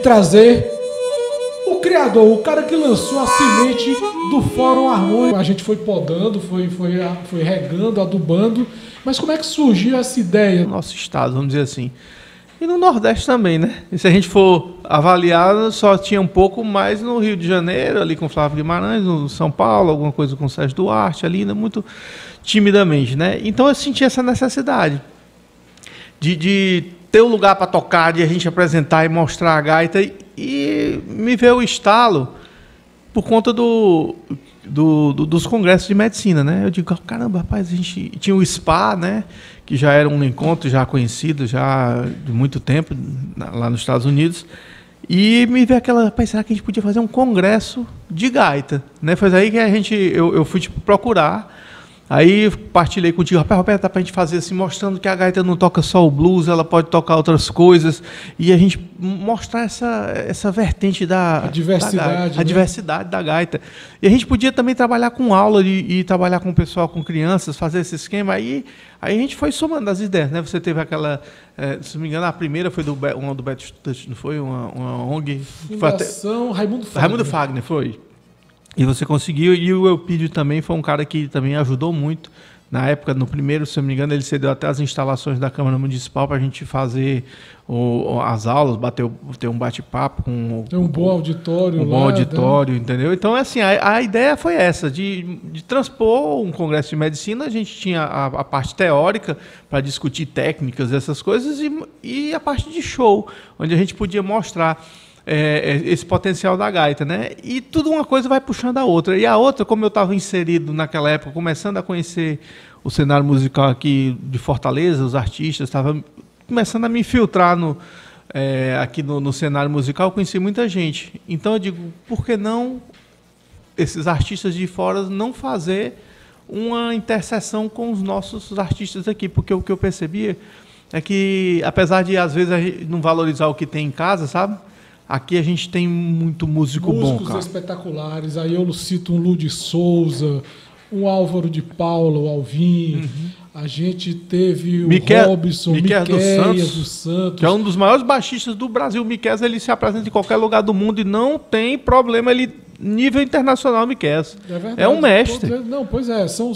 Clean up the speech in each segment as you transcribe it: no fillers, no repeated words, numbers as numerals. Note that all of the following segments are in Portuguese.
trazer o criador, o cara que lançou a semente do Fórum Harmônico. A gente foi podando, foi regando, adubando. Mas como é que surgiu essa ideia? No nosso estado, vamos dizer assim. E no Nordeste também, né? E se a gente for avaliar, só tinha um pouco mais no Rio de Janeiro, ali com Flávio Guimarães, no São Paulo, alguma coisa com Sérgio Duarte, ali, né? Muito timidamente, né? Então eu senti essa necessidade de ter um lugar para tocar, de a gente apresentar e mostrar a gaita, e me veio o estalo por conta dos congressos de medicina, né? Eu digo, caramba, rapaz, a gente tinha o SPA, né? Que já era um encontro já conhecido, já de muito tempo, lá nos Estados Unidos, e me veio aquela, rapaz, será que a gente podia fazer um congresso de gaita, né? Foi aí que eu fui tipo, procurar. Aí partilhei contigo, rapaz, Roberto, dá pra gente fazer assim, mostrando que a gaita não toca só o blues, ela pode tocar outras coisas, e a gente mostrar essa vertente da diversidade, da gaita, né? A diversidade da gaita. E a gente podia também trabalhar com aula e trabalhar com o pessoal, com crianças, fazer esse esquema. Aí a gente foi somando as ideias, né? Você teve aquela, se não me engano, a primeira foi uma do Beto Stutz, não foi? Uma ONG? Fundação Raimundo Fagner. Raimundo Fagner, foi. E você conseguiu, e o Eupídio também foi um cara que também ajudou muito. Na época, no primeiro, se eu não me engano, ele cedeu até as instalações da Câmara Municipal para a gente fazer as aulas, ter um bate-papo com... Tem um bom auditório lá. Um bom auditório, né? Entendeu? Então, assim, a ideia foi essa, de transpor um congresso de medicina. A gente tinha a parte teórica para discutir técnicas, essas coisas, e a parte de show, onde a gente podia mostrar esse potencial da gaita, né? E tudo uma coisa vai puxando a outra. E a outra, como eu estava inserido naquela época, começando a conhecer o cenário musical aqui de Fortaleza, os artistas, estava começando a me infiltrar aqui no cenário musical, eu conheci muita gente. Então eu digo, por que não esses artistas de fora não fazer uma interseção com os nossos artistas aqui? Porque o que eu percebia é que, apesar de às vezes a gente não valorizar o que tem em casa, sabe? Aqui a gente tem muito músico bom, cara. Músicos espetaculares. Aí eu cito um Lu de Souza, um Álvaro de Paula, o Alvim. Uhum. A gente teve o Robson, Miquel dos Santos. Que é um dos maiores baixistas do Brasil. O Miquel, ele se apresenta em qualquer lugar do mundo e não tem problema. Ele, nível internacional, Miquel. É verdade. É um mestre. Não, pois é. São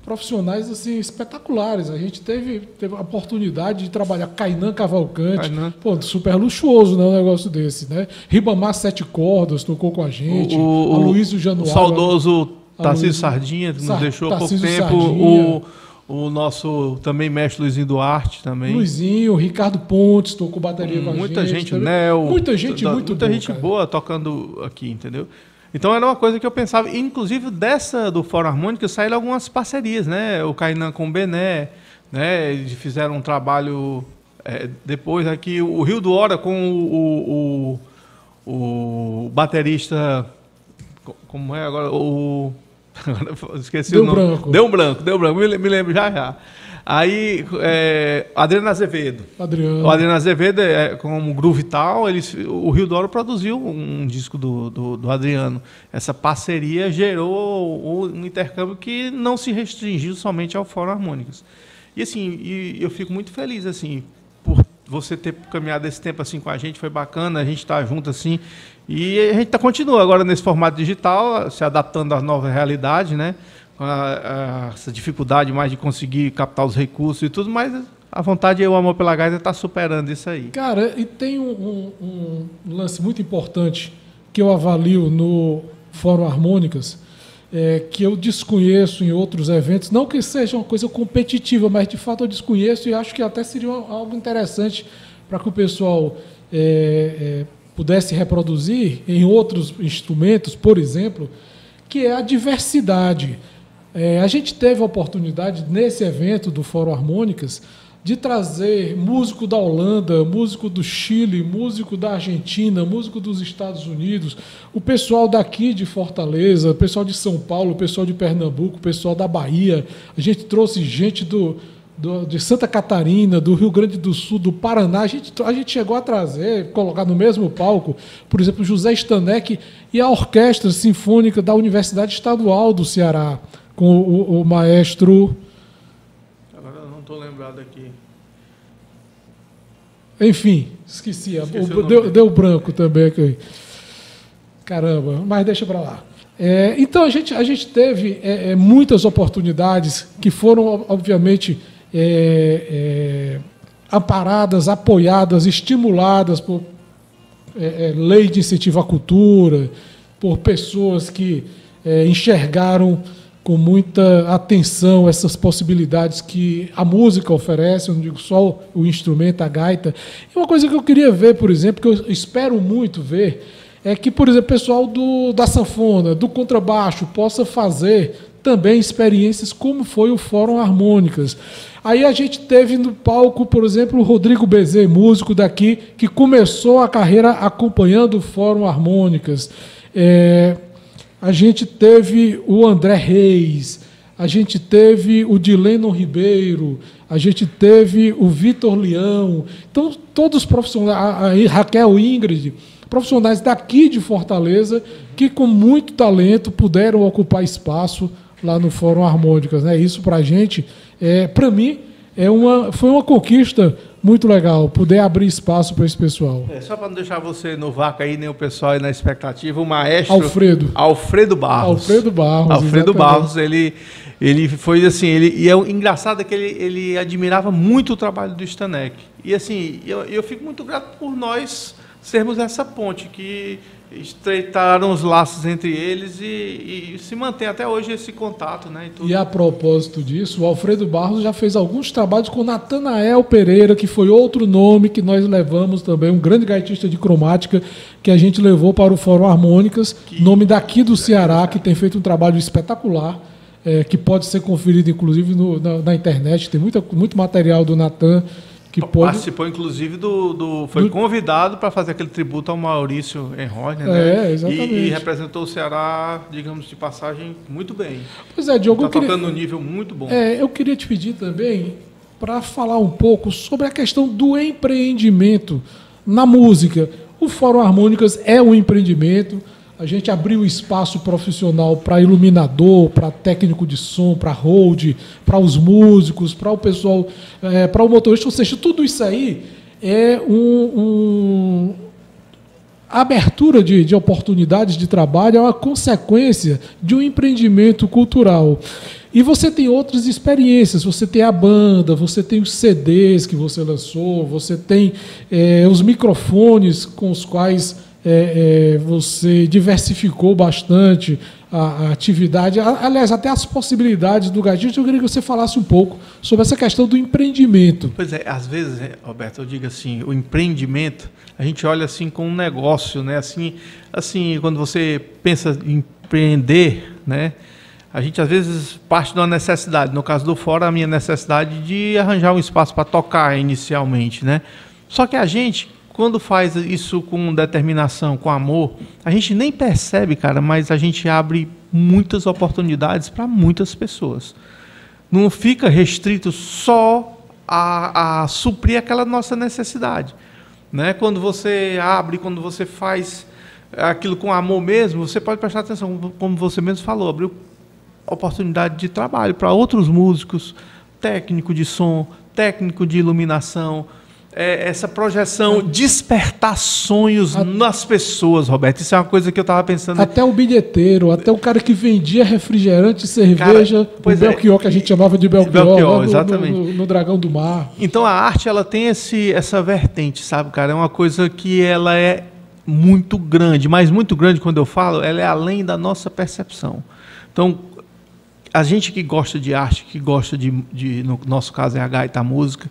profissionais assim, espetaculares. A gente teve a oportunidade de trabalhar Kainan Cavalcante. Pô, super luxuoso, né, um negócio desse, né? Ribamar Sete Cordas tocou com a gente. Aloysio Januário. O saudoso Tarcísio Sardinha, que nos deixou há pouco tempo. O nosso também mestre Luizinho Duarte também. Luizinho, Ricardo Pontes tocou bateria com a gente. Muita gente, o Nel. Muita gente muita gente boa tocando aqui, entendeu? Então era uma coisa que eu pensava, inclusive do Fórum Harmônico saíram algumas parcerias, né? O Kainan com o Bené, né? Eles fizeram um trabalho depois aqui, o Rio do Hora com o baterista, como é agora? Esqueci o nome. Deu um branco, me lembro já. Aí, Adriano Azevedo. O Adriano Azevedo, como Groove Tal, o Rio do Ouro produziu um disco do Adriano. Essa parceria gerou um intercâmbio que não se restringiu somente ao Fórum Harmônicos. E assim, eu fico muito feliz assim, por você ter caminhado esse tempo assim com a gente, foi bacana, a gente está junto assim. E a gente continua agora nesse formato digital, se adaptando à nova realidade, né? Essa dificuldade mais de conseguir captar os recursos e tudo, mas a vontade e o amor pela gaita está superando isso aí. Cara, e tem um lance muito importante que eu avalio no Fórum Harmônicas, que eu desconheço em outros eventos, não que seja uma coisa competitiva, mas de fato eu desconheço e acho que até seria algo interessante para que o pessoal pudesse reproduzir em outros instrumentos, por exemplo, que é a diversidade. A gente teve a oportunidade, nesse evento do Fórum Harmônicas, de trazer músico da Holanda, músico do Chile, músico da Argentina, músico dos Estados Unidos, o pessoal daqui de Fortaleza, o pessoal de São Paulo, o pessoal de Pernambuco, o pessoal da Bahia. A gente trouxe gente de Santa Catarina, do Rio Grande do Sul, do Paraná. A gente chegou a trazer, colocar no mesmo palco, por exemplo, José Stanek e a Orquestra Sinfônica da Universidade Estadual do Ceará, com o maestro... Agora eu não estou lembrado aqui. Enfim, esqueci deu branco também aqui. Caramba, mas deixa para lá. Então, a gente teve muitas oportunidades que foram, obviamente, amparadas, apoiadas, estimuladas por lei de incentivo à cultura, por pessoas que enxergaram com muita atenção essas possibilidades que a música oferece, eu não digo só o instrumento, a gaita. E uma coisa que eu queria ver, por exemplo, que eu espero muito ver, é que, por exemplo, o pessoal da sanfona, do contrabaixo, possa fazer também experiências como foi o Fórum Harmônicas. Aí a gente teve no palco, por exemplo, o Rodrigo Bezê, músico daqui, que começou a carreira acompanhando o Fórum Harmônicas. A gente teve o André Reis, a gente teve o Dileno Ribeiro, a gente teve o Vitor Leão. Então, todos os profissionais, a Raquel Ingrid, profissionais daqui de Fortaleza, que com muito talento puderam ocupar espaço lá no Fórum Harmônicas. Né? Isso, para a gente, para mim, foi uma conquista muito legal, poder abrir espaço para esse pessoal. Só para não deixar você no vácuo aí, nem o pessoal aí na expectativa, o maestro... Alfredo Barros. Alfredo Barros, ele foi assim, e é engraçado que ele admirava muito o trabalho do Stanek. E assim, eu fico muito grato por nós sermos essa ponte que estreitaram os laços entre eles e se mantém até hoje esse contato, né? E a propósito disso, o Alfredo Barros já fez alguns trabalhos com Natanael Pereira, que foi outro nome que nós levamos também, um grande gaitista de cromática que a gente levou para o Fórum Harmônicas, nome daqui do Ceará, que tem feito um trabalho espetacular, que pode ser conferido inclusive na internet, tem muito material do Natan. Participou, inclusive, foi convidado para fazer aquele tributo ao Maurício Enrone, né? Exatamente. E representou o Ceará, digamos, de passagem, muito bem. Pois é, Diogo. Está tocando num nível muito bom. Eu queria te pedir também para falar um pouco sobre a questão do empreendimento na música. O Fórum Harmônicas é um empreendimento. A gente abriu espaço profissional para iluminador, para técnico de som, para hold, para os músicos, para o pessoal, para o motorista. Ou seja, tudo isso aí é a abertura de oportunidades de trabalho, é uma consequência de um empreendimento cultural. E você tem outras experiências, você tem a banda, você tem os CDs que você lançou, você tem os microfones com os quais você diversificou bastante a atividade, aliás, até as possibilidades do gaitista. Eu queria que você falasse um pouco sobre essa questão do empreendimento. Pois é, às vezes, Roberto, eu digo assim, o empreendimento, a gente olha assim com um negócio, né? Assim, quando você pensa em empreender, né? A gente às vezes parte de uma necessidade. No caso do Fórum, a minha necessidade de arranjar um espaço para tocar inicialmente, né? Só que a gente, quando faz isso com determinação, com amor, a gente nem percebe, cara, mas a gente abre muitas oportunidades para muitas pessoas. Não fica restrito só a suprir aquela nossa necessidade, né? Quando você abre, quando você faz aquilo com amor mesmo, você pode prestar atenção, como você mesmo falou, abriu oportunidade de trabalho para outros músicos, técnico de som, técnico de iluminação, essa projeção, despertar sonhos nas pessoas, Roberto. Isso é uma coisa que eu estava pensando. Até o bilheteiro, até o cara que vendia refrigerante e cerveja, o Belchior, que a gente chamava de Belchior, exatamente. No Dragão do Mar. Então a arte, ela tem essa vertente, sabe, cara? É uma coisa que ela é muito grande, mas muito grande, quando eu falo, ela é além da nossa percepção. Então, a gente que gosta de arte, que gosta no nosso caso é a gaita, a música,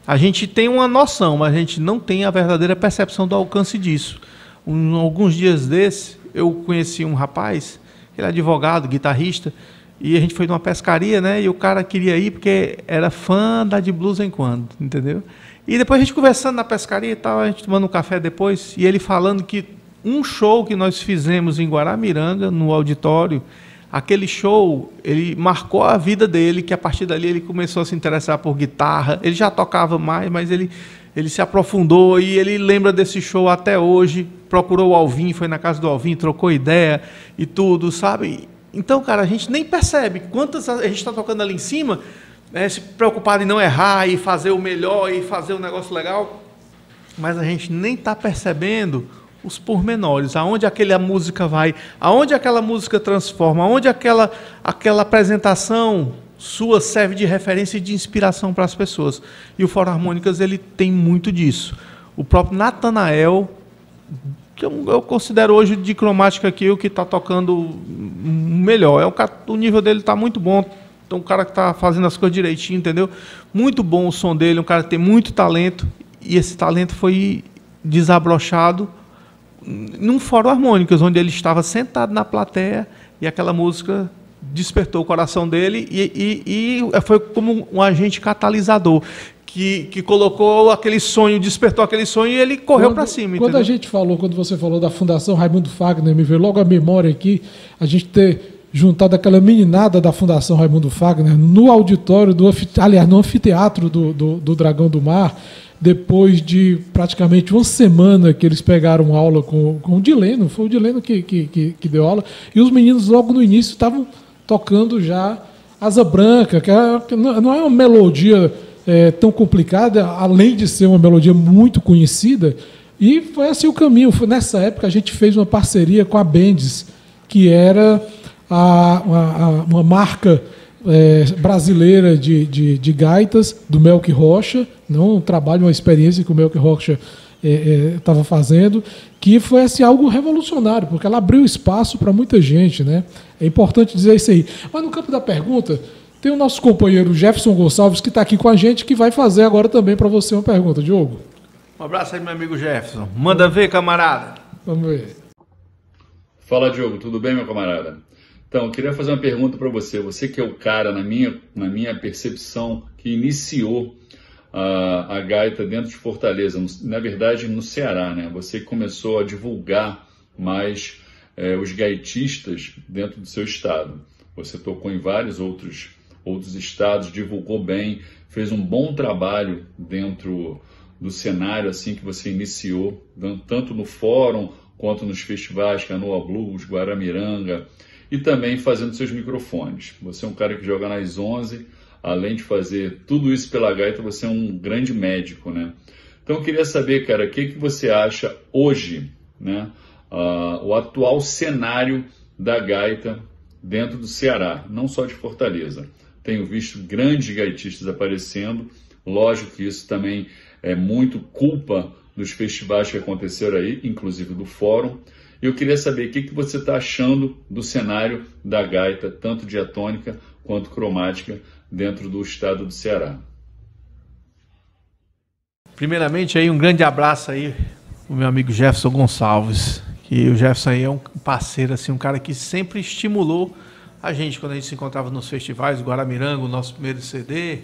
a gente tem uma noção, mas a gente não tem a verdadeira percepção do alcance disso. Alguns dias desses, eu conheci um rapaz, ele é advogado, guitarrista, e a gente foi numa pescaria, né? E o cara queria ir porque era fã da de blues em quando, entendeu? E depois a gente conversando na pescaria e tal, a gente tomando um café depois, e ele falando que um show que nós fizemos em Guaramiranga, no auditório, aquele show, ele marcou a vida dele, que a partir dali ele começou a se interessar por guitarra. Ele já tocava mais, mas ele se aprofundou e ele lembra desse show até hoje. Procurou o Alvin, foi na casa do Alvin, trocou ideia e tudo, sabe? Então, cara, a gente nem percebe quantas a gente está tocando ali em cima, se preocupado em não errar e fazer o melhor e fazer um negócio legal. mas a gente nem está percebendo os pormenores, aonde aquela música vai, aonde aquela música transforma, aonde aquela apresentação sua serve de referência e de inspiração para as pessoas. E o Fórum Harmônicas, ele tem muito disso. O próprio Natanael, que eu considero hoje de cromática aqui o que está tocando melhor. O nível dele está muito bom. Então, um cara que está fazendo as coisas direitinho, entendeu? Muito bom o som dele, um cara que tem muito talento. E esse talento foi desabrochado num Fórum Harmônicas, onde ele estava sentado na plateia e aquela música despertou o coração dele e foi como um agente catalisador que colocou aquele sonho, despertou aquele sonho e ele correu para cima. Quando você falou da Fundação Raimundo Fagner, me veio logo a memória aqui, a gente ter juntado aquela meninada da Fundação Raimundo Fagner no auditório, no anfiteatro do Dragão do Mar, depois de praticamente uma semana que eles pegaram aula com o Dileno, foi o Dileno que deu aula, e os meninos logo no início estavam tocando já Asa Branca, que não é uma melodia tão complicada, além de ser uma melodia muito conhecida, e foi assim o caminho. Nessa época a gente fez uma parceria com a Bendes, que era uma marca brasileira de gaitas, do Melk Rocha, um trabalho, uma experiência que o Melk Rocha estava fazendo, que foi assim, algo revolucionário, porque ela abriu espaço para muita gente, né? É importante dizer isso aí. Mas no campo da pergunta, tem o nosso companheiro Jefferson Gonçalves, que está aqui com a gente, que vai fazer agora também para você uma pergunta. Diogo. Um abraço aí, meu amigo Jefferson. Manda ver, camarada. Vamos ver. Fala, Diogo. Tudo bem, meu camarada? Então, eu queria fazer uma pergunta para você. Você que é o cara, na minha percepção, que iniciou a gaita dentro de Fortaleza, na verdade no Ceará, né? Você começou a divulgar mais os gaitistas dentro do seu estado. Você tocou em vários outros estados, divulgou bem, fez um bom trabalho dentro do cenário assim que você iniciou, tanto no fórum quanto nos festivais, Canoa Blues, Guaramiranga, e também fazendo seus microfones. Você é um cara que joga nas 11, além de fazer tudo isso pela gaita, você é um grande médico, né? Então eu queria saber, cara, o que você acha hoje, né? O atual cenário da gaita dentro do Ceará, não só de Fortaleza. Tenho visto grandes gaitistas aparecendo, lógico que isso também é muito culpa dos festivais que aconteceram aí, inclusive do fórum. Eu queria saber o que você está achando do cenário da gaita, tanto diatônica quanto cromática, dentro do estado do Ceará. Primeiramente, aí, um grande abraço aí o meu amigo Jefferson Gonçalves, que o Jefferson aí é um parceiro, assim, um cara que sempre estimulou a gente quando a gente se encontrava nos festivais, Guaramiranga, o nosso primeiro CD.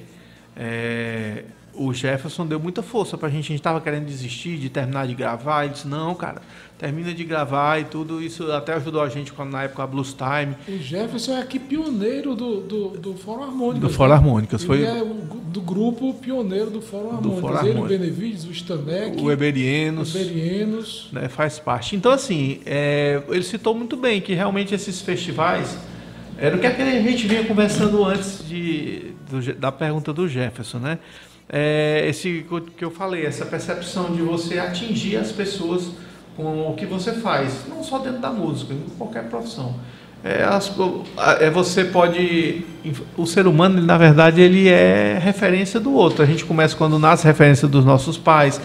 O Jefferson deu muita força pra gente estava querendo desistir de terminar de gravar, ele disse, não, cara, termina de gravar e tudo, isso até ajudou a gente quando, na época, a Blues Time. O Jefferson é aqui pioneiro do Fórum Harmônicas. Do Fórum Harmônicas. Ele é do grupo pioneiro do Fórum Harmônicas. Ele, o Benevides, o Stanek, o Eberienos, né, faz parte. Então, assim, ele citou muito bem que realmente esses festivais era o que a gente vinha conversando antes da pergunta do Jefferson, né? Esse que eu falei, essa percepção de você atingir as pessoas com o que você faz, não só dentro da música, em qualquer profissão. Você pode... O ser humano, na verdade, ele é referência do outro. A gente começa quando nasce referência dos nossos pais,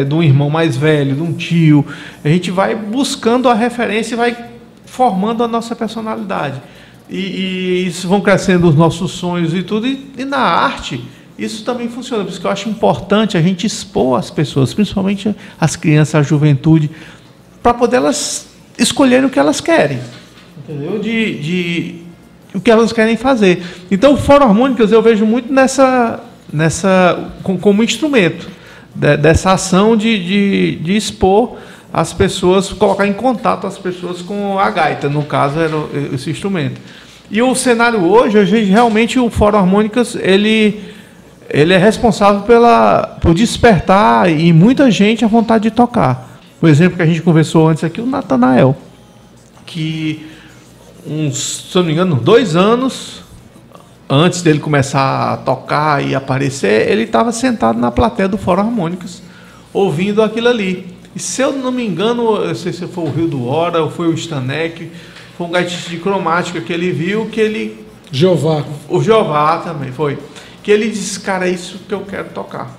de um irmão mais velho, de um tio. A gente vai buscando a referência e vai formando a nossa personalidade. E isso vão crescendo os nossos sonhos e tudo. E na arte, isso também funciona. Por isso que eu acho importante a gente expor as pessoas, principalmente as crianças, a juventude, para poder elas escolherem o que elas querem. Entendeu? O que elas querem fazer. Então, o Fórum Harmônicas eu vejo muito como instrumento dessa ação de expor as pessoas, colocar em contato as pessoas com a gaita, no caso era esse instrumento. E o cenário hoje realmente o Fórum Harmônicas ele é responsável por despertar em muita gente a vontade de tocar. O exemplo que a gente conversou antes aqui, o Natanael, que se eu não me engano, 2 anos antes dele começar a tocar e aparecer, ele estava sentado na plateia do Fórum Harmônicas, ouvindo aquilo ali. E se eu não me engano, eu não sei se foi o Rio do Hora ou foi o Stanek, foi um gaitista de cromática que ele viu, que ele... Jeová. O Jeová também foi. Que ele disse, cara, é isso que eu quero tocar.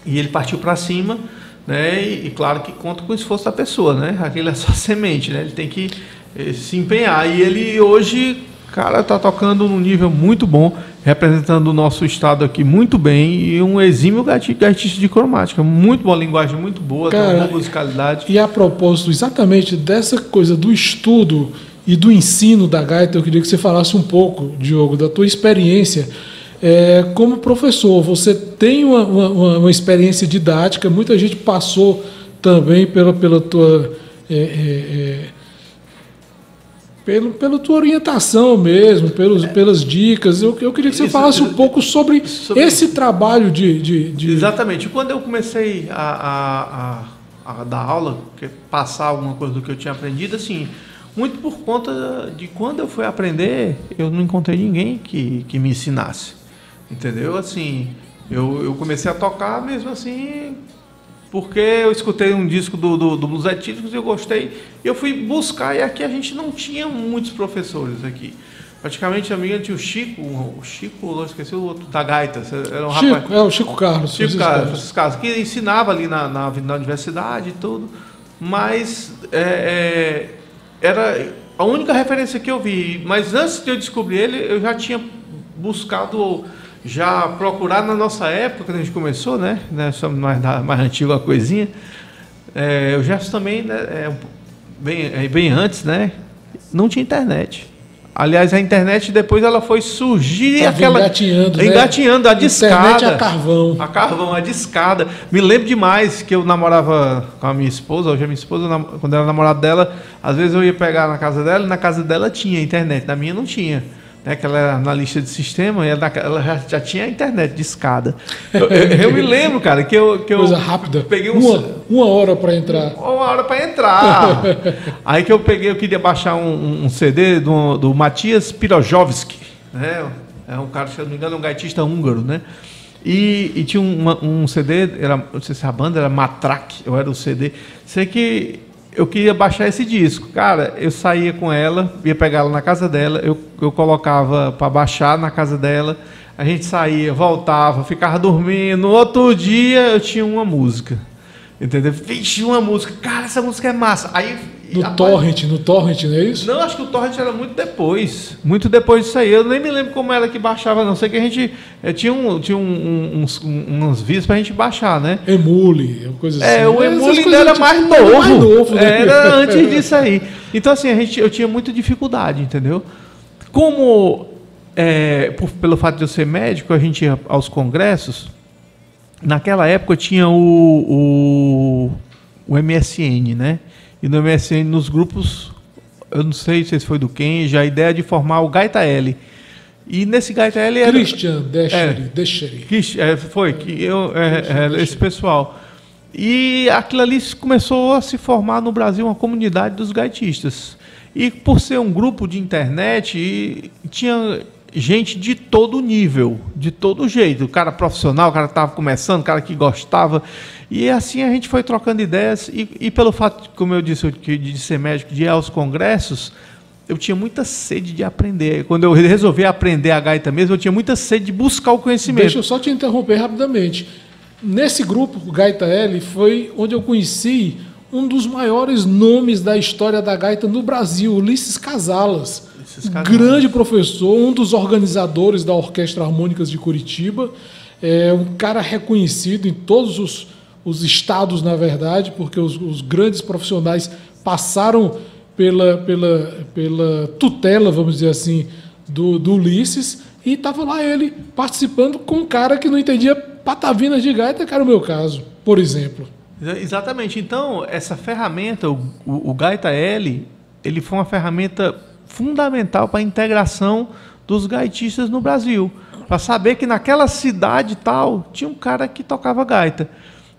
E ele partiu para cima, né? E claro que conta com o esforço da pessoa, né? Aquilo é só semente, né? Ele tem que se empenhar. E ele hoje, cara, tá tocando num nível muito bom, representando o nosso estado aqui muito bem, e um exímio gaitista de cromática. Muito boa linguagem, muito boa, cara, tem uma boa musicalidade. E a propósito exatamente dessa coisa do estudo e do ensino da gaita, eu queria que você falasse um pouco, Diogo, da tua experiência como professor. Você tem uma experiência didática, muita gente passou também pela tua... Pela tua orientação mesmo, pelas dicas. Eu queria que você falasse um pouco sobre esse trabalho de... Exatamente. Quando eu comecei a dar aula, passar alguma coisa do que eu tinha aprendido, assim, muito por conta de quando eu fui aprender, eu não encontrei ninguém que me ensinasse. Entendeu? Assim, eu comecei a tocar mesmo assim... porque eu escutei um disco do Blues Etílicos e eu gostei, e eu fui buscar, e aqui a gente não tinha muitos professores aqui. Praticamente a minha tinha o Chico, eu esqueci o outro, da gaita. Era um Chico, rapaz, o Chico Carlos. Chico Carlos, que ensinava ali na universidade e tudo, mas era a única referência que eu vi. Mas antes de eu descobrir ele, eu já tinha buscado... já procurar na nossa época, quando a gente começou, né? Somos mais antigo a coisinha. O Jefferson também, né? Bem antes, né? Não tinha internet. Aliás, a internet depois ela foi surgir aquela... Engatinhando, a discada. Internet a carvão. A carvão, a discada. Me lembro demais que eu namorava com a minha esposa, hoje a minha esposa, quando era namorada dela, às vezes eu ia pegar na casa dela, e na casa dela tinha internet, na minha não tinha. Que ela era analista de sistema, e ela já tinha a internet de escada. Eu me lembro, cara, que eu coisa rápida. Peguei uma hora para entrar. Uma hora para entrar. Aí que eu queria baixar um CD do Matias Pirojovski, né? É um cara, se eu não me engano, é um gaitista húngaro, né? E tinha um CD, não sei se a banda era Matrak, eu era o CD. Sei que eu queria baixar esse disco. Cara, eu saía com ela, ia pegar ela na casa dela, eu colocava para baixar na casa dela, a gente saía, voltava, ficava dormindo. No outro dia eu tinha uma música. Entendeu? Vixe, uma música. Cara, essa música é massa. Aí, no torrent, não é isso? Não, acho que o torrent era muito depois. Muito depois disso aí. Eu nem me lembro como era que baixava, não. Sei que a gente tinha uns vídeos pra gente baixar, né? Emule, coisa assim. O Emule ainda era mais novo. Né? Era antes disso aí. Então, assim, eu tinha muita dificuldade, entendeu? Como, pelo fato de eu ser médico, a gente ia aos congressos. Naquela época tinha o MSN, né? E no MSN, nos grupos, eu não sei se foi do Ken, já a ideia de formar o Gaita L. E nesse Gaita L era... Christian Deschery. Esse pessoal. E aquilo ali começou a se formar no Brasil uma comunidade dos gaitistas. E por ser um grupo de internet, tinha... gente de todo nível, de todo jeito, o cara profissional, o cara que estava começando, o cara que gostava, e assim a gente foi trocando ideias, e pelo fato, como eu disse, de ser médico, de ir aos congressos, eu tinha muita sede de aprender. Quando eu resolvi aprender a gaita mesmo, eu tinha muita sede de buscar o conhecimento. Deixa eu só te interromper rapidamente. Nesse grupo, o Gaita L, foi onde eu conheci um dos maiores nomes da história da gaita no Brasil, Ulisses Casalas. Grande professor, um dos organizadores da Orquestra Harmônicas de Curitiba, um cara reconhecido em todos os estados, na verdade, porque os grandes profissionais passaram pela tutela, vamos dizer assim, do Ulisses, e estava lá ele participando com um cara que não entendia patavinas de gaita, que era o meu caso, por exemplo. Exatamente. Então, essa ferramenta, o Gaita L, ele foi uma ferramenta fundamental para a integração dos gaitistas no Brasil, para saber que naquela cidade tal tinha um cara que tocava gaita.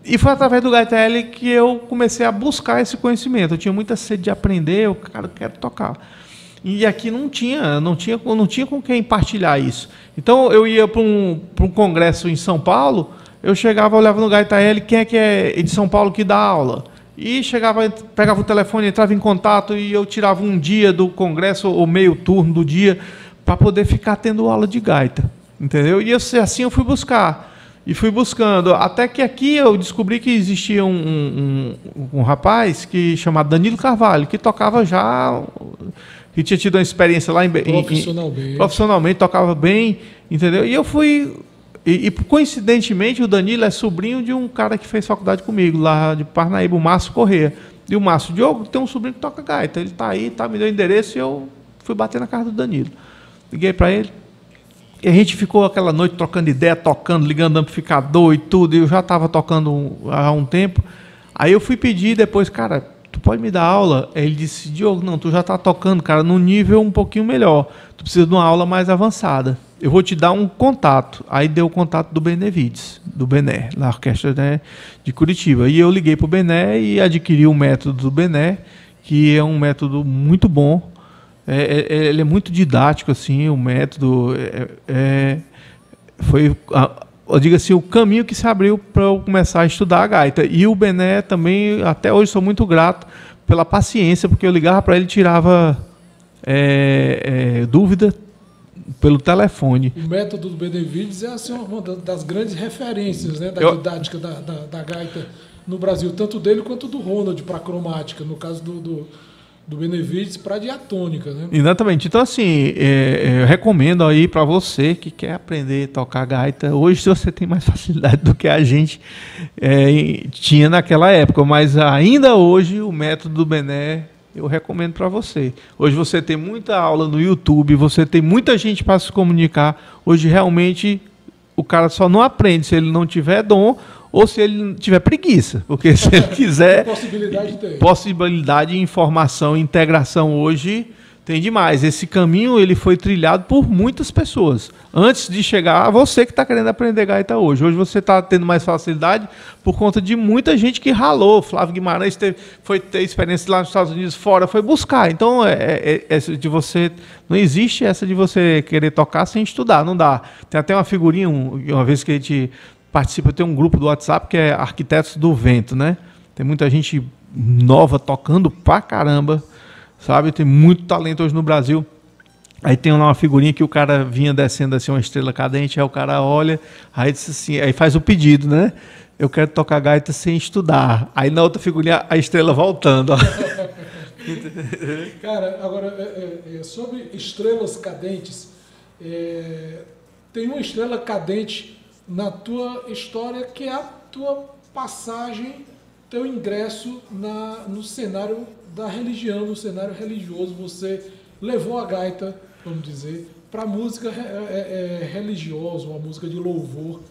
E foi através do Gaita L que eu comecei a buscar esse conhecimento. Eu tinha muita sede de aprender, eu quero tocar. E aqui não tinha com quem partilhar isso. Então eu ia para um congresso em São Paulo, eu chegava, olhava no Gaita L, quem é que é de São Paulo que dá aula? E chegava, pegava o telefone, entrava em contato e eu tirava um dia do congresso, ou meio turno do dia, para poder ficar tendo aula de gaita, entendeu? E assim eu fui buscar, e fui buscando, até que aqui eu descobri que existia um rapaz chamado Danilo Carvalho, que tocava já, que tinha tido uma experiência lá profissionalmente, tocava bem, entendeu? E eu fui... E coincidentemente o Danilo é sobrinho de um cara que fez faculdade comigo, lá de Parnaíba, o Márcio Corrêa. E o Márcio Diogo tem um sobrinho que toca gaita. Ele está aí, me deu o endereço e eu fui bater na casa do Danilo. Liguei para ele. E a gente ficou aquela noite trocando ideia, tocando, ligando amplificador e tudo. E eu já estava tocando há um tempo. Aí eu fui pedir depois, cara, tu pode me dar aula? Aí ele disse, Diogo, não, tu já está tocando, cara, num nível um pouquinho melhor. Tu precisa de uma aula mais avançada. Eu vou te dar um contato. Aí deu o contato do Benevides, do Bené, na orquestra, né, de Curitiba. E eu liguei para o Bené e adquiri o método do Bené, que é um método muito bom. Ele é muito didático, assim, o método. Foi, eu digo assim, o caminho que se abriu para eu começar a estudar a gaita. E o Bené também, até hoje, sou muito grato pela paciência, porque eu ligava para ele e tirava dúvida pelo telefone. O método do Benevides é assim, uma das grandes referências, né, da didática da gaita no Brasil, tanto dele quanto do Ronald para cromática, no caso do Benevides para diatônica, né? Exatamente. Então, assim, eu recomendo aí para você que quer aprender a tocar gaita. Hoje você tem mais facilidade do que a gente tinha naquela época, mas ainda hoje o método do Bené eu recomendo para você. Hoje você tem muita aula no YouTube, você tem muita gente para se comunicar. Hoje realmente o cara só não aprende se ele não tiver dom ou se ele tiver preguiça, porque se ele quiser possibilidade de informação, integração hoje tem demais. Esse caminho ele foi trilhado por muitas pessoas antes de chegar a você que está querendo aprender gaita hoje. Hoje você está tendo mais facilidade por conta de muita gente que ralou. Flávio Guimarães foi ter experiência lá nos Estados Unidos, fora, foi buscar. Então não existe essa de você querer tocar sem estudar, não dá. Tem até uma figurinha, uma vez que a gente participa, tem um grupo do WhatsApp que é Arquitetos do Vento, né? Tem muita gente nova tocando pra caramba, sabe? Tem muito talento hoje no Brasil. Aí tem lá uma figurinha que o cara vinha descendo assim uma estrela cadente, aí o cara olha, aí diz assim, aí faz o pedido, né? Eu quero tocar gaita sem estudar. Aí na outra figurinha a estrela voltando. Cara, agora sobre estrelas cadentes, tem uma estrela cadente na tua história que é a tua passagem, teu ingresso no cenário da religião, no cenário religioso. Você levou a gaita, vamos dizer, para a música religiosa, uma música de louvor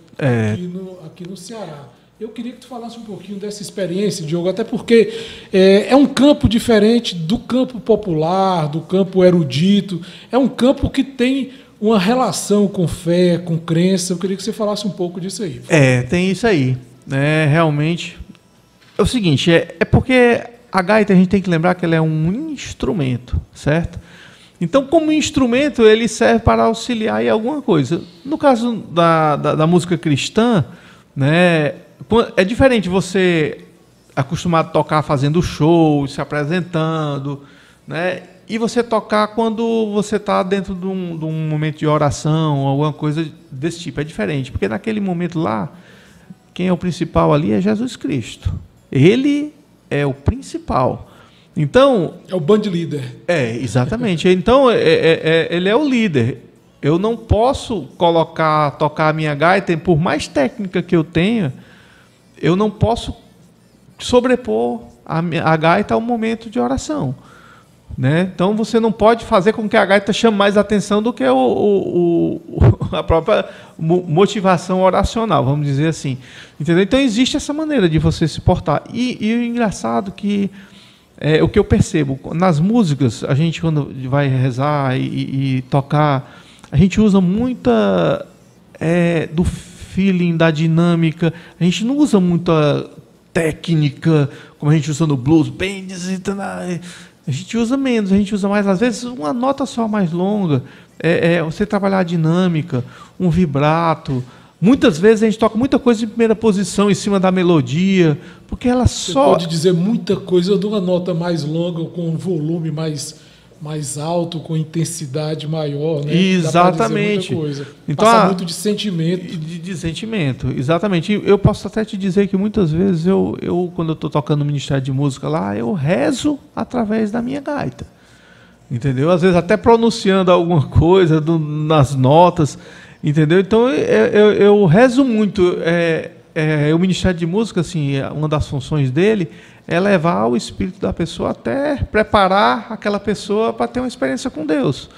aqui no Ceará. Eu queria que tu falasse um pouquinho dessa experiência, Diogo, até porque é um campo diferente do campo popular, do campo erudito. É um campo que tem uma relação com fé, com crença. Eu queria que você falasse um pouco disso aí. Tem isso aí. Realmente. É o seguinte, porque a gaita a gente tem que lembrar que ela é um instrumento, certo? Então, como instrumento, ele serve para auxiliar em alguma coisa. No caso da música cristã, né, é diferente você acostumado a tocar fazendo show, se apresentando, né, e você tocar quando você está dentro de um momento de oração, alguma coisa desse tipo. É diferente, porque naquele momento lá, quem é o principal ali é Jesus Cristo. Ele é o principal. Então, é o band líder. Exatamente. Então, ele é o líder. Eu não posso tocar a minha gaita, por mais técnica que eu tenha, eu não posso sobrepor a gaita ao momento de oração. Né? Então, você não pode fazer com que a gaita chame mais atenção do que a própria motivação oracional, vamos dizer assim. Entendeu? Então, existe essa maneira de você se portar. E o engraçado que o que eu percebo, nas músicas, a gente quando vai rezar e tocar, a gente usa muita do feeling, da dinâmica, a gente não usa muita técnica, como a gente usa no blues, bem... A gente usa menos, a gente usa mais, às vezes, uma nota só mais longa, você trabalhar a dinâmica, um vibrato, Muitas vezes a gente toca muita coisa em primeira posição, em cima da melodia, porque ela Você só... pode dizer muita coisa. Eu dou uma nota mais longa, com um volume mais alto, com intensidade maior, né? Exatamente. Dá pra dizer muita coisa. Então, Passa muito de sentimento. De sentimento, exatamente. Eu posso até te dizer que muitas vezes quando eu estou tocando no Ministério de Música lá, eu rezo através da minha gaita. Entendeu? Às vezes até pronunciando alguma coisa nas notas, entendeu? Então eu rezo muito. O Ministério de Música, assim, uma das funções dele é levar o espírito da pessoa até preparar aquela pessoa para ter uma experiência com Deus,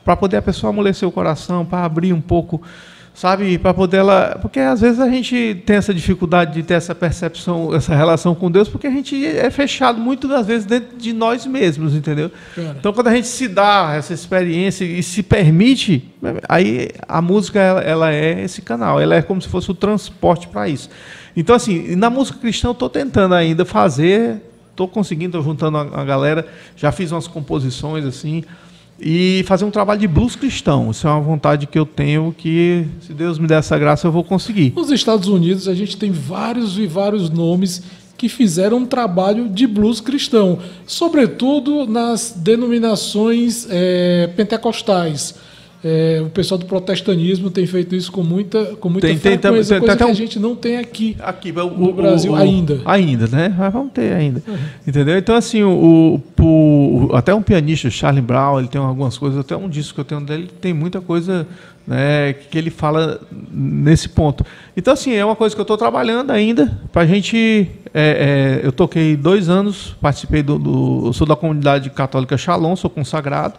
para poder a pessoa amolecer o coração, para abrir um pouco, sabe, para poder ela... Porque às vezes a gente tem essa dificuldade de ter essa percepção, essa relação com Deus, porque a gente é fechado muitas das vezes dentro de nós mesmos, entendeu? Então, quando a gente se dá essa experiência e se permite, aí a música ela é esse canal, ela é como se fosse o transporte para isso. Então, assim, na música cristã eu estou tentando ainda fazer, estou conseguindo, estou juntando a galera, já fiz umas composições assim, e fazer um trabalho de blues cristão. Isso é uma vontade que eu tenho, que se Deus me der essa graça eu vou conseguir. Nos Estados Unidos a gente tem vários e vários nomes que fizeram um trabalho de blues cristão, sobretudo nas denominações pentecostais. O pessoal do protestantismo tem feito isso com muita frequência, coisa que a gente não tem aqui no Brasil ainda. Ainda, né? Mas vamos ter ainda. Entendeu? Então, assim, até um pianista, Charlie Brown, ele tem algumas coisas, até um disco que eu tenho dele, tem muita coisa, né, que ele fala nesse ponto. Então, assim, é uma coisa que eu estou trabalhando ainda, para a gente... eu toquei 2 anos, participei eu sou da comunidade católica Shalom, sou consagrado,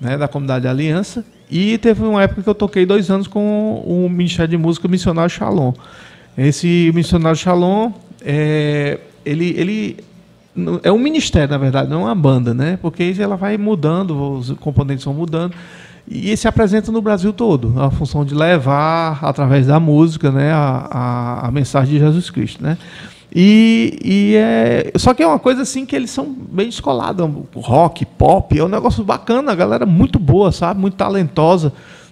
né, da comunidade Aliança, e teve uma época que eu toquei 2 anos com o Ministério de Música Missionário Shalom. Esse Missionário Shalom, ele é um ministério, na verdade, não é uma banda, né? Porque ela vai mudando, os componentes vão mudando, e ele se apresenta no Brasil todo, a função de levar, através da música, né, a mensagem de Jesus Cristo, né? Só que é uma coisa assim que eles são bem descolados, rock, pop, é um negócio bacana, a galera muito boa, sabe, muito talentosa,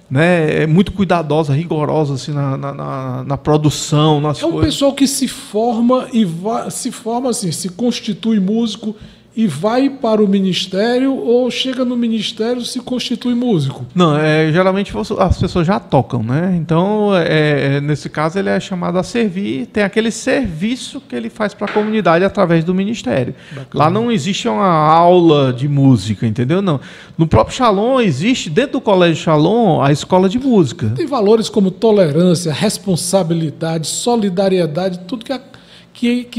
né, muito cuidadosa, rigorosa assim na produção, nas coisas. É um pessoal que se forma assim, se constitui músico e vai para o ministério, ou chega no ministério e se constitui músico? Não, geralmente as pessoas já tocam, né? Então, nesse caso, ele é chamado a servir, tem aquele serviço que ele faz para a comunidade através do ministério. Bacana. Lá não existe uma aula de música, entendeu? Não. No próprio Shalom existe, dentro do Colégio Shalom, a escola de música. Tem valores como tolerância, responsabilidade, solidariedade, tudo que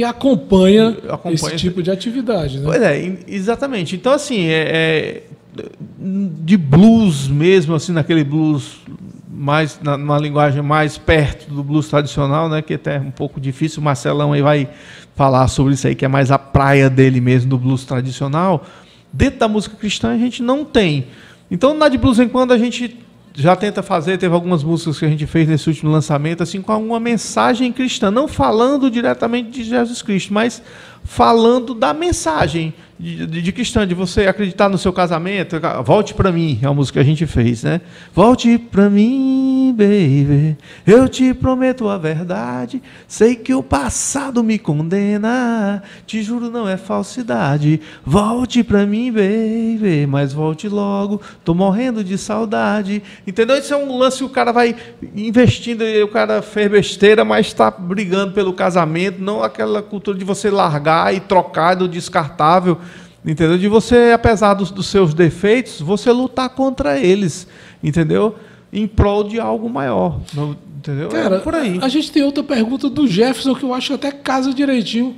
acompanha esse tipo de atividade, né? Pois exatamente. Então, assim, de blues mesmo, assim, naquele blues mais, numa linguagem mais perto do blues tradicional, né, que até é um pouco difícil, o Marcelão aí vai falar sobre isso aí, que é mais a praia dele mesmo, do blues tradicional. Dentro da música cristã a gente não tem. Então, na de blues em quando a gente já tenta fazer, teve algumas músicas que a gente fez nesse último lançamento, assim, com uma mensagem cristã, não falando diretamente de Jesus Cristo, mas falando da mensagem de cristã, de você acreditar no seu casamento. Volte para mim, é uma música que a gente fez, né? Volte para mim, baby, eu te prometo a verdade, sei que o passado me condena, te juro não é falsidade. Volte para mim, baby, mas volte logo, tô morrendo de saudade. Entendeu? Isso é um lance que o cara vai investindo, e o cara fez besteira, mas está brigando pelo casamento, não aquela cultura de você largar e trocar do descartável, entendeu? De você, apesar dos seus defeitos, você lutar contra eles, entendeu? Em prol de algo maior, entendeu? Cara, por aí. A gente tem outra pergunta do Jefferson que eu acho que até casa direitinho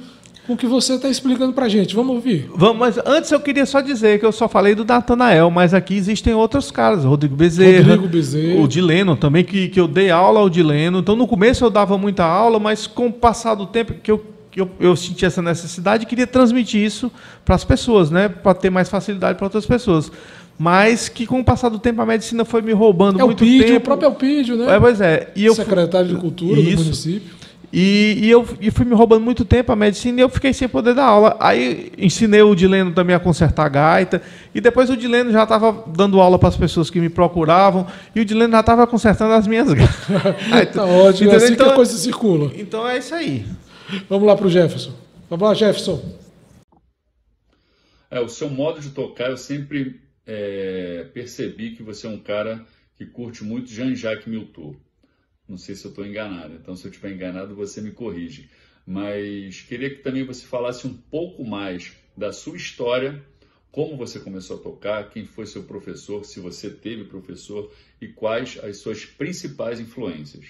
com o que você está explicando pra gente. Vamos ouvir? Vamos, mas antes eu queria só dizer que eu só falei do Natanael, mas aqui existem outros caras, Rodrigo Bezerra, o Dileno também, que eu dei aula ao Dileno. Então no começo eu dava muita aula, mas com o passar do tempo que eu senti essa necessidade e queria transmitir isso para as pessoas, né, para ter mais facilidade para outras pessoas. Mas que com o passar do tempo a medicina foi me roubando muito tempo. O próprio Elpidio, né? Pois é. Secretário de Cultura do município. E fui me roubando muito tempo a medicina e eu fiquei sem poder dar aula. Aí ensinei o Dileno também a consertar a gaita. E depois o Dileno já estava dando aula para as pessoas que me procuravam. E o Dileno já estava consertando as minhas gaitas. Tá ótimo, é assim que a coisa circula. Então é isso aí. Vamos lá para o Jefferson. Vamos lá, Jefferson. O seu modo de tocar, eu sempre percebi que você é um cara que curte muito Jean-Jacques Milteau. Não sei se eu estou enganado, então se eu estiver enganado você me corrige. Mas queria que também você falasse um pouco mais da sua história, como você começou a tocar, quem foi seu professor, se você teve professor e quais as suas principais influências.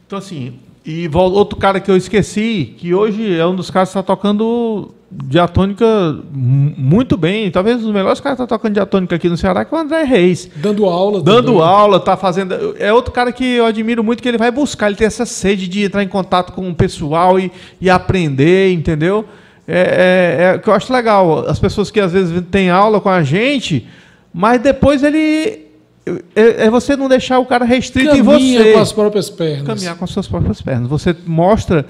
Então assim, e outro cara que eu esqueci, que hoje é um dos caras que está tocando diatônica muito bem, talvez um dos melhores caras que está tocando diatônica aqui no Ceará, que é o André Reis. Dando aula. Dando aula, tá fazendo... É outro cara que eu admiro muito, que ele vai buscar, ele tem essa sede de entrar em contato com o pessoal e aprender, entendeu? É que eu acho legal, as pessoas que às vezes têm aula com a gente, mas depois ele... É você não deixar o cara restrito em você. Caminha com as próprias pernas. Caminhar com as suas próprias pernas. Você mostra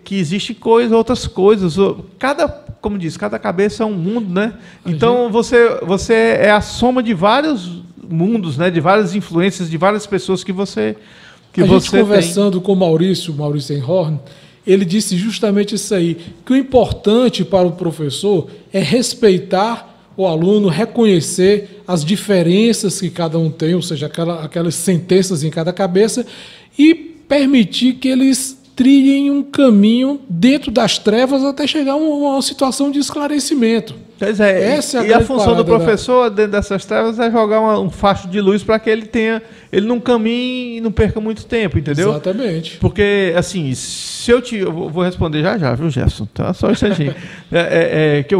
que existe outras coisas. Como diz, cada cabeça é um mundo, né? Então você é a soma de vários mundos, né? De várias influências, de várias pessoas que você a gente conversando com o Maurício Einhorn, ele disse justamente isso aí, que o importante para o professor é respeitar o aluno, reconhecer as diferenças que cada um tem, ou seja, aquelas sentenças em cada cabeça, e permitir que eles trilhem um caminho dentro das trevas até chegar a uma situação de esclarecimento. Pois é, e a função do professor dentro dessas trevas é jogar um facho de luz para que ele não caminhe e não perca muito tempo, entendeu? Exatamente. Porque, assim, eu vou responder já, viu, Jefferson? Tá? Só um instantinho.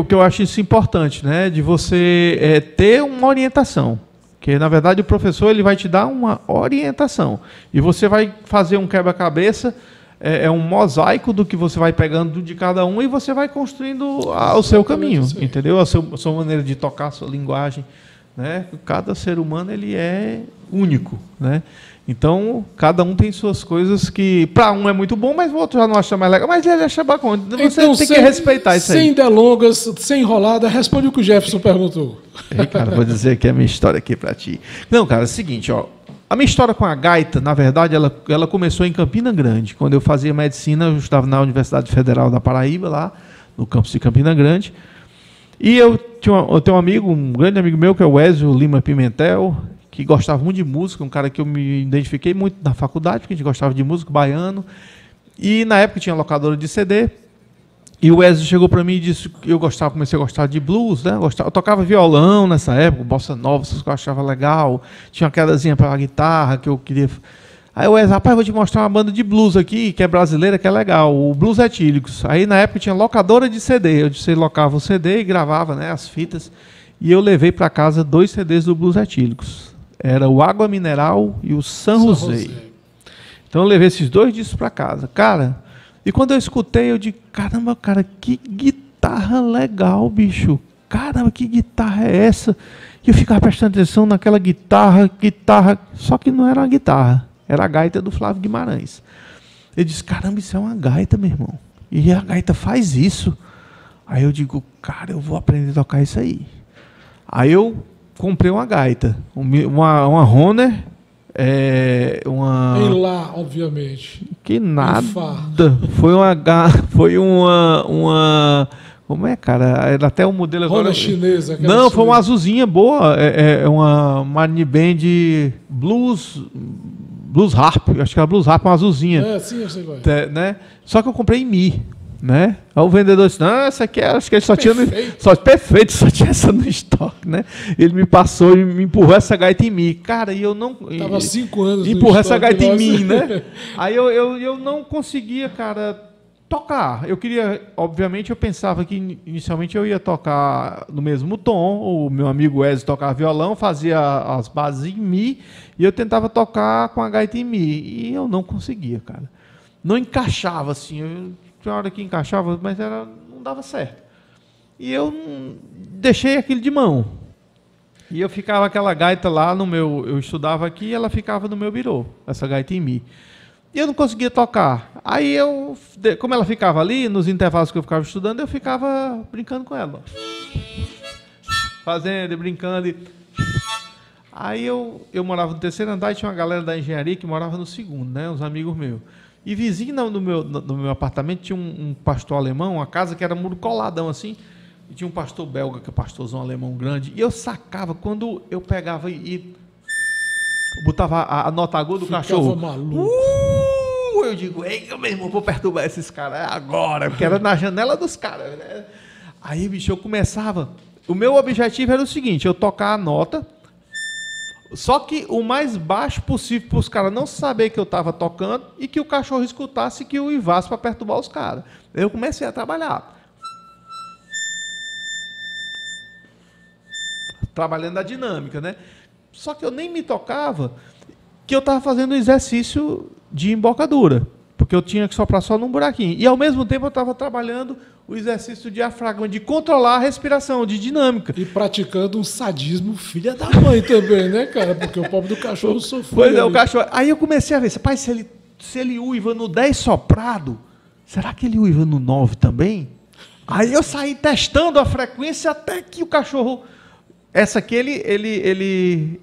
que eu acho isso importante, né? De você ter uma orientação. Porque, na verdade, o professor ele vai te dar uma orientação. E você vai fazer um quebra-cabeça, um mosaico do que você vai pegando de cada um e você vai construindo o seu caminho, entendeu? A sua maneira de tocar, a sua linguagem, né? Cada ser humano ele é único, né? Então, cada um tem suas coisas que para um é muito bom, mas o outro já não acha mais legal, mas ele acha bacana. Você tem que respeitar isso aí. Sem delongas, sem enrolada, responde o que o Jefferson perguntou. Cara, vou dizer aqui a minha história aqui para ti. Não, cara, é o seguinte, ó. A minha história com a gaita, na verdade, ela começou em Campina Grande. Quando eu fazia medicina, eu estava na Universidade Federal da Paraíba, lá no campus de Campina Grande. E eu tenho um amigo, um grande amigo meu, que é o Ezio Lima Pimentel, que gostava muito de música, um cara que eu me identifiquei muito na faculdade, porque a gente gostava de música, baiano. E na época tinha locadora de CD. E o Wesley chegou para mim e disse que comecei a gostar de blues, né? Eu tocava violão nessa época, bossa nova, essas coisas que eu achava legal. Tinha uma quedazinha para a guitarra que eu queria. Aí o Wesley, rapaz, vou te mostrar uma banda de blues aqui, que é brasileira, que é legal, o Blues Etílicos. Aí na época tinha locadora de CD, eu locava o CD e gravava, né, as fitas. E eu levei para casa 2 CDs do Blues Etílicos. Era o Água Mineral e o San José. Então eu levei esses 2 discos para casa. Cara, e quando eu escutei, eu disse, caramba, cara, que guitarra legal, bicho. Caramba, que guitarra é essa? E eu ficava prestando atenção naquela guitarra, só que não era uma guitarra, era a gaita do Flávio Guimarães. Eu disse, caramba, isso é uma gaita, meu irmão. E a gaita faz isso. Aí eu digo, cara, eu vou aprender a tocar isso aí. Aí eu comprei uma gaita, uma Hohner, Em Lá, obviamente. Que nada. Foi uma como é, cara? Era até um modelo agora. Hohner chinesa. Não, foi uma azulzinha boa. Uma Marine Band Blues Harp. Acho que era Blues Harp, uma azulzinha. Sim, eu sei qual é. Né? Só que eu comprei em Mi. Né? Aí o vendedor disse, não, essa aqui acho que ele só tinha perfeito, só tinha essa no estoque, né? Ele me passou e me empurrou essa gaita em mim. Cara, e eu não... Tava 5 anos empurrou essa gaita em mim, né? Aí eu não conseguia, cara, tocar. Eu queria, obviamente, eu pensava que inicialmente eu ia tocar no mesmo tom, o meu amigo Ezio tocava violão, fazia as bases em Mi, e eu tentava tocar com a gaita em Mi, e eu não conseguia, cara. Não encaixava, assim, tinha hora que encaixava, mas não dava certo. E eu deixei aquilo de mão. E eu ficava aquela gaita lá no meu... Eu estudava aqui e ela ficava no meu birô, essa gaita em Mi. E eu não conseguia tocar. Aí como ela ficava ali, nos intervalos que eu ficava estudando, eu ficava brincando com ela. Fazendo e brincando. Aí eu morava no terceiro andar e tinha uma galera da engenharia que morava no segundo, né? Uns amigos meus. E vizinho no meu apartamento tinha um pastor alemão, uma casa que era muro coladão assim. E tinha um pastor belga, que é um pastorzão alemão grande. E eu sacava, quando eu pegava e botava a nota aguda do cachorro. Maluco. Eu digo, ei, meu irmão, vou perturbar esses caras agora, porque era na janela dos caras, né? Aí, bicho, eu começava. O meu objetivo era o seguinte: eu tocar a nota, só que o mais baixo possível para os caras não saber que eu estava tocando e que o cachorro escutasse que eu uivasse para perturbar os caras. Eu comecei a trabalhar. Trabalhando a dinâmica, né? Só que eu nem me tocava que eu estava fazendo um exercício de embocadura, porque eu tinha que soprar só num buraquinho. E, ao mesmo tempo, eu estava trabalhando o exercício de diafragma, de controlar a respiração, de dinâmica. E praticando um sadismo filha da mãe também, né, cara? Porque o pobre do cachorro sofreu. Pois é, o cachorro... Aí eu comecei a ver, pai, se ele uiva no 10 soprado, será que ele uiva no 9 também? Aí eu saí testando a frequência até que o cachorro... Essa aqui ele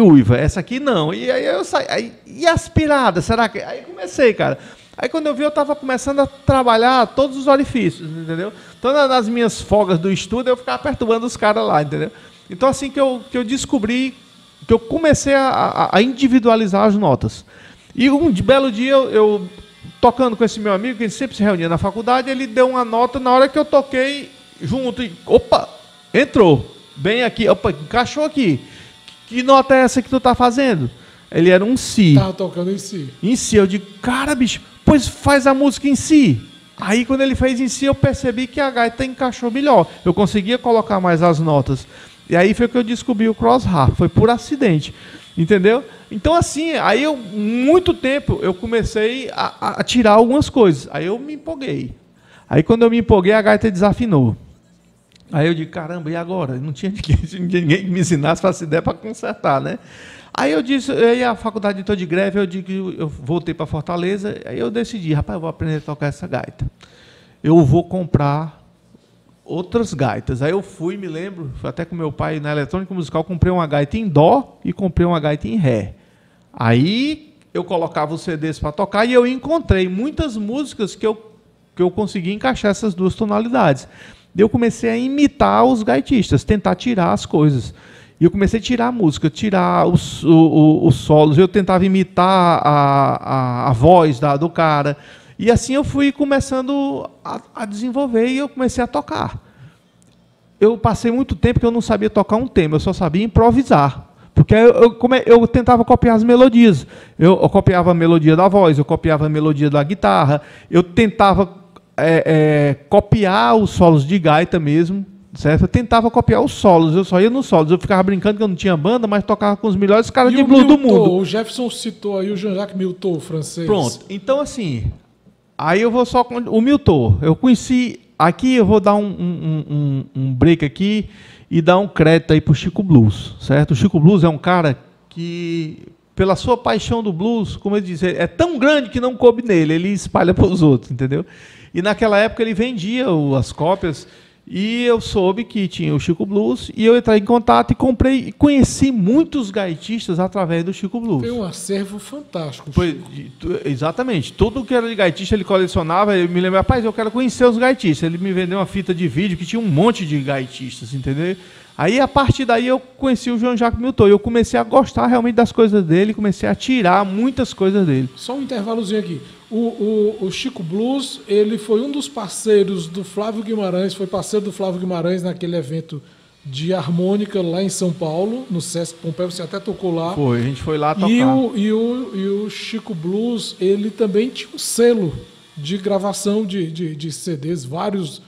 uiva, essa aqui não. E aí eu saí. E aspirada, será que... Aí comecei, cara. Aí quando eu vi, eu estava começando a trabalhar todos os orifícios, entendeu? Então, nas minhas folgas do estudo, eu ficava perturbando os caras lá, entendeu? Então, assim que eu descobri, que eu comecei a individualizar as notas. E um belo dia, eu tocando com esse meu amigo, que a gente sempre se reunia na faculdade, ele deu uma nota na hora que eu toquei junto. E, opa, entrou. Bem aqui, opa, encaixou aqui. Que nota é essa que tu tá fazendo? Ele era um Si. Tava tocando em Si. Em Si. Eu digo, cara, bicho, pois faz a música em Si. Aí, quando ele fez em Si, eu percebi que a gaita encaixou melhor. Eu conseguia colocar mais as notas. E aí foi que eu descobri o cross-harp. Foi por acidente. Entendeu? Então, assim, aí muito tempo, eu comecei a tirar algumas coisas. Aí eu me empolguei. Aí, quando eu me empolguei, a gaita desafinou. Aí eu digo, caramba, e agora? Não tinha ninguém que me ensinasse, faça ideia para consertar, né? Aí eu disse, aí a faculdade entrou de greve, eu voltei para Fortaleza, aí eu decidi, rapaz, eu vou aprender a tocar essa gaita. Eu vou comprar outras gaitas. Aí eu fui, me lembro, fui até com meu pai na eletrônica musical, comprei uma gaita em dó e comprei uma gaita em ré. Aí eu colocava os CDs para tocar e eu encontrei muitas músicas que eu consegui encaixar essas duas tonalidades. Eu comecei a imitar os gaitistas, tentar tirar as coisas. E eu comecei a tirar a música, tirar os solos. Eu tentava imitar a voz do cara. E assim eu fui começando a desenvolver e eu comecei a tocar. Eu passei muito tempo que eu não sabia tocar um tema, eu só sabia improvisar. Porque eu tentava copiar as melodias. Eu copiava a melodia da voz, eu copiava a melodia da guitarra, eu tentava... copiar os solos de gaita mesmo, certo? Eu tentava copiar os solos, eu só ia nos solos, eu ficava brincando que eu não tinha banda, mas tocava com os melhores caras de blues do mundo. O Jefferson citou aí o Jean-Jacques Milteau, o francês. Pronto, então assim, aí eu vou só com o Milteau. Eu conheci, aqui eu vou dar um break aqui e dar um crédito aí pro Chico Blues, certo? O Chico Blues é um cara que, pela sua paixão do blues, como ele diz, é tão grande que não coube nele, ele espalha para os outros, entendeu? E naquela época ele vendia as cópias e eu soube que tinha o Chico Blues e eu entrei em contato e comprei e conheci muitos gaitistas através do Chico Blues. Tem um acervo fantástico. Exatamente. Tudo que era de gaitista ele colecionava. Eu me lembro, rapaz, eu quero conhecer os gaitistas. Ele me vendeu uma fita de vídeo que tinha um monte de gaitistas, entendeu? Aí, a partir daí, eu conheci o Jean-Jacques Milteau. Eu comecei a gostar realmente das coisas dele, comecei a tirar muitas coisas dele. Só um intervalozinho aqui. O Chico Blues, ele foi um dos parceiros do Flávio Guimarães, foi parceiro do Flávio Guimarães naquele evento de harmônica lá em São Paulo, no Sesc Pompeia, você até tocou lá. Foi, a gente foi lá tocar. E o Chico Blues, ele também tinha um selo de gravação de CDs, vários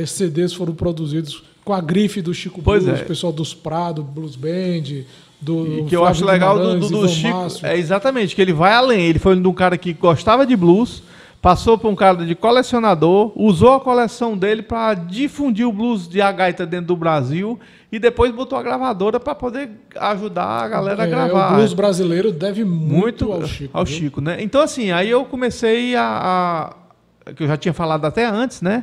CDs foram produzidos com a grife do Chico Blues, o pessoal dos Prado, Blues Band, do que eu acho legal do Chico, exatamente, que ele vai além. Ele foi um cara que gostava de blues, passou para um cara de colecionador, usou a coleção dele para difundir o blues de a gaita dentro do Brasil e depois botou a gravadora para poder ajudar a galera a gravar. O blues brasileiro deve muito ao Chico. Ao Chico, né? Então, assim, aí eu comecei que eu já tinha falado até antes, né?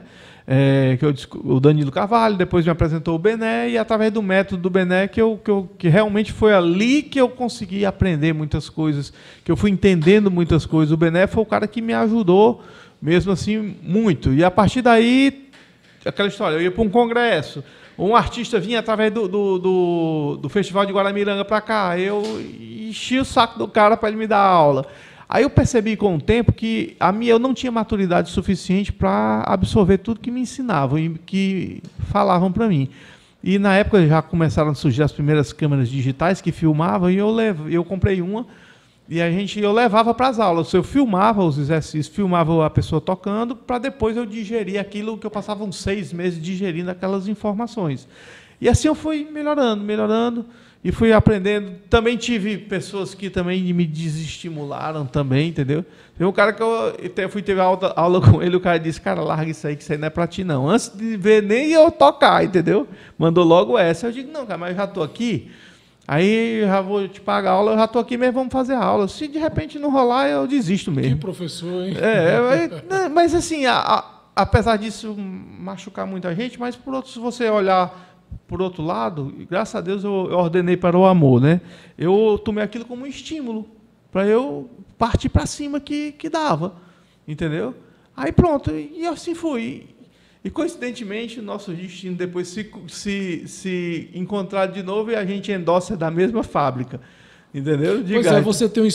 O Danilo Carvalho, depois me apresentou o Bené, e através do método do Bené que realmente foi ali que eu consegui aprender muitas coisas, que eu fui entendendo muitas coisas. O Bené foi o cara que me ajudou, mesmo assim, muito. E a partir daí, aquela história, eu ia para um congresso, um artista vinha através do Festival de Guaramiranga para cá, eu enchi o saco do cara para ele me dar aula. Aí eu percebi com o tempo que eu não tinha maturidade suficiente para absorver tudo que me ensinavam e que falavam para mim. E na época já começaram a surgir as primeiras câmeras digitais que filmavam, e eu comprei uma e eu levava para as aulas. Eu filmava os exercícios, filmava a pessoa tocando, para depois eu digerir aquilo que eu passava uns 6 meses digerindo aquelas informações. E assim eu fui melhorando. E fui aprendendo. Também tive pessoas que também me desestimularam também, entendeu? Tem um cara que eu fui ter aula com ele, o cara disse, cara, larga isso aí, que isso aí não é pra ti, não. Antes de ver nem eu tocar, entendeu? Mandou logo essa. Eu digo, não, cara, mas eu já estou aqui, aí eu já vou te pagar a aula, eu já estou aqui mesmo, vamos fazer a aula. Se de repente não rolar, eu desisto mesmo. Que professor, hein? Mas assim, apesar disso machucar muita gente, mas por outro, se você olhar por outro lado, graças a Deus eu ordenei para o amor, né? Eu tomei aquilo como um estímulo para eu partir para cima que dava, entendeu? Aí pronto, e assim fui. E coincidentemente, o nosso destino depois se encontrar de novo e a gente endossa da mesma fábrica, entendeu? Pois é, você tem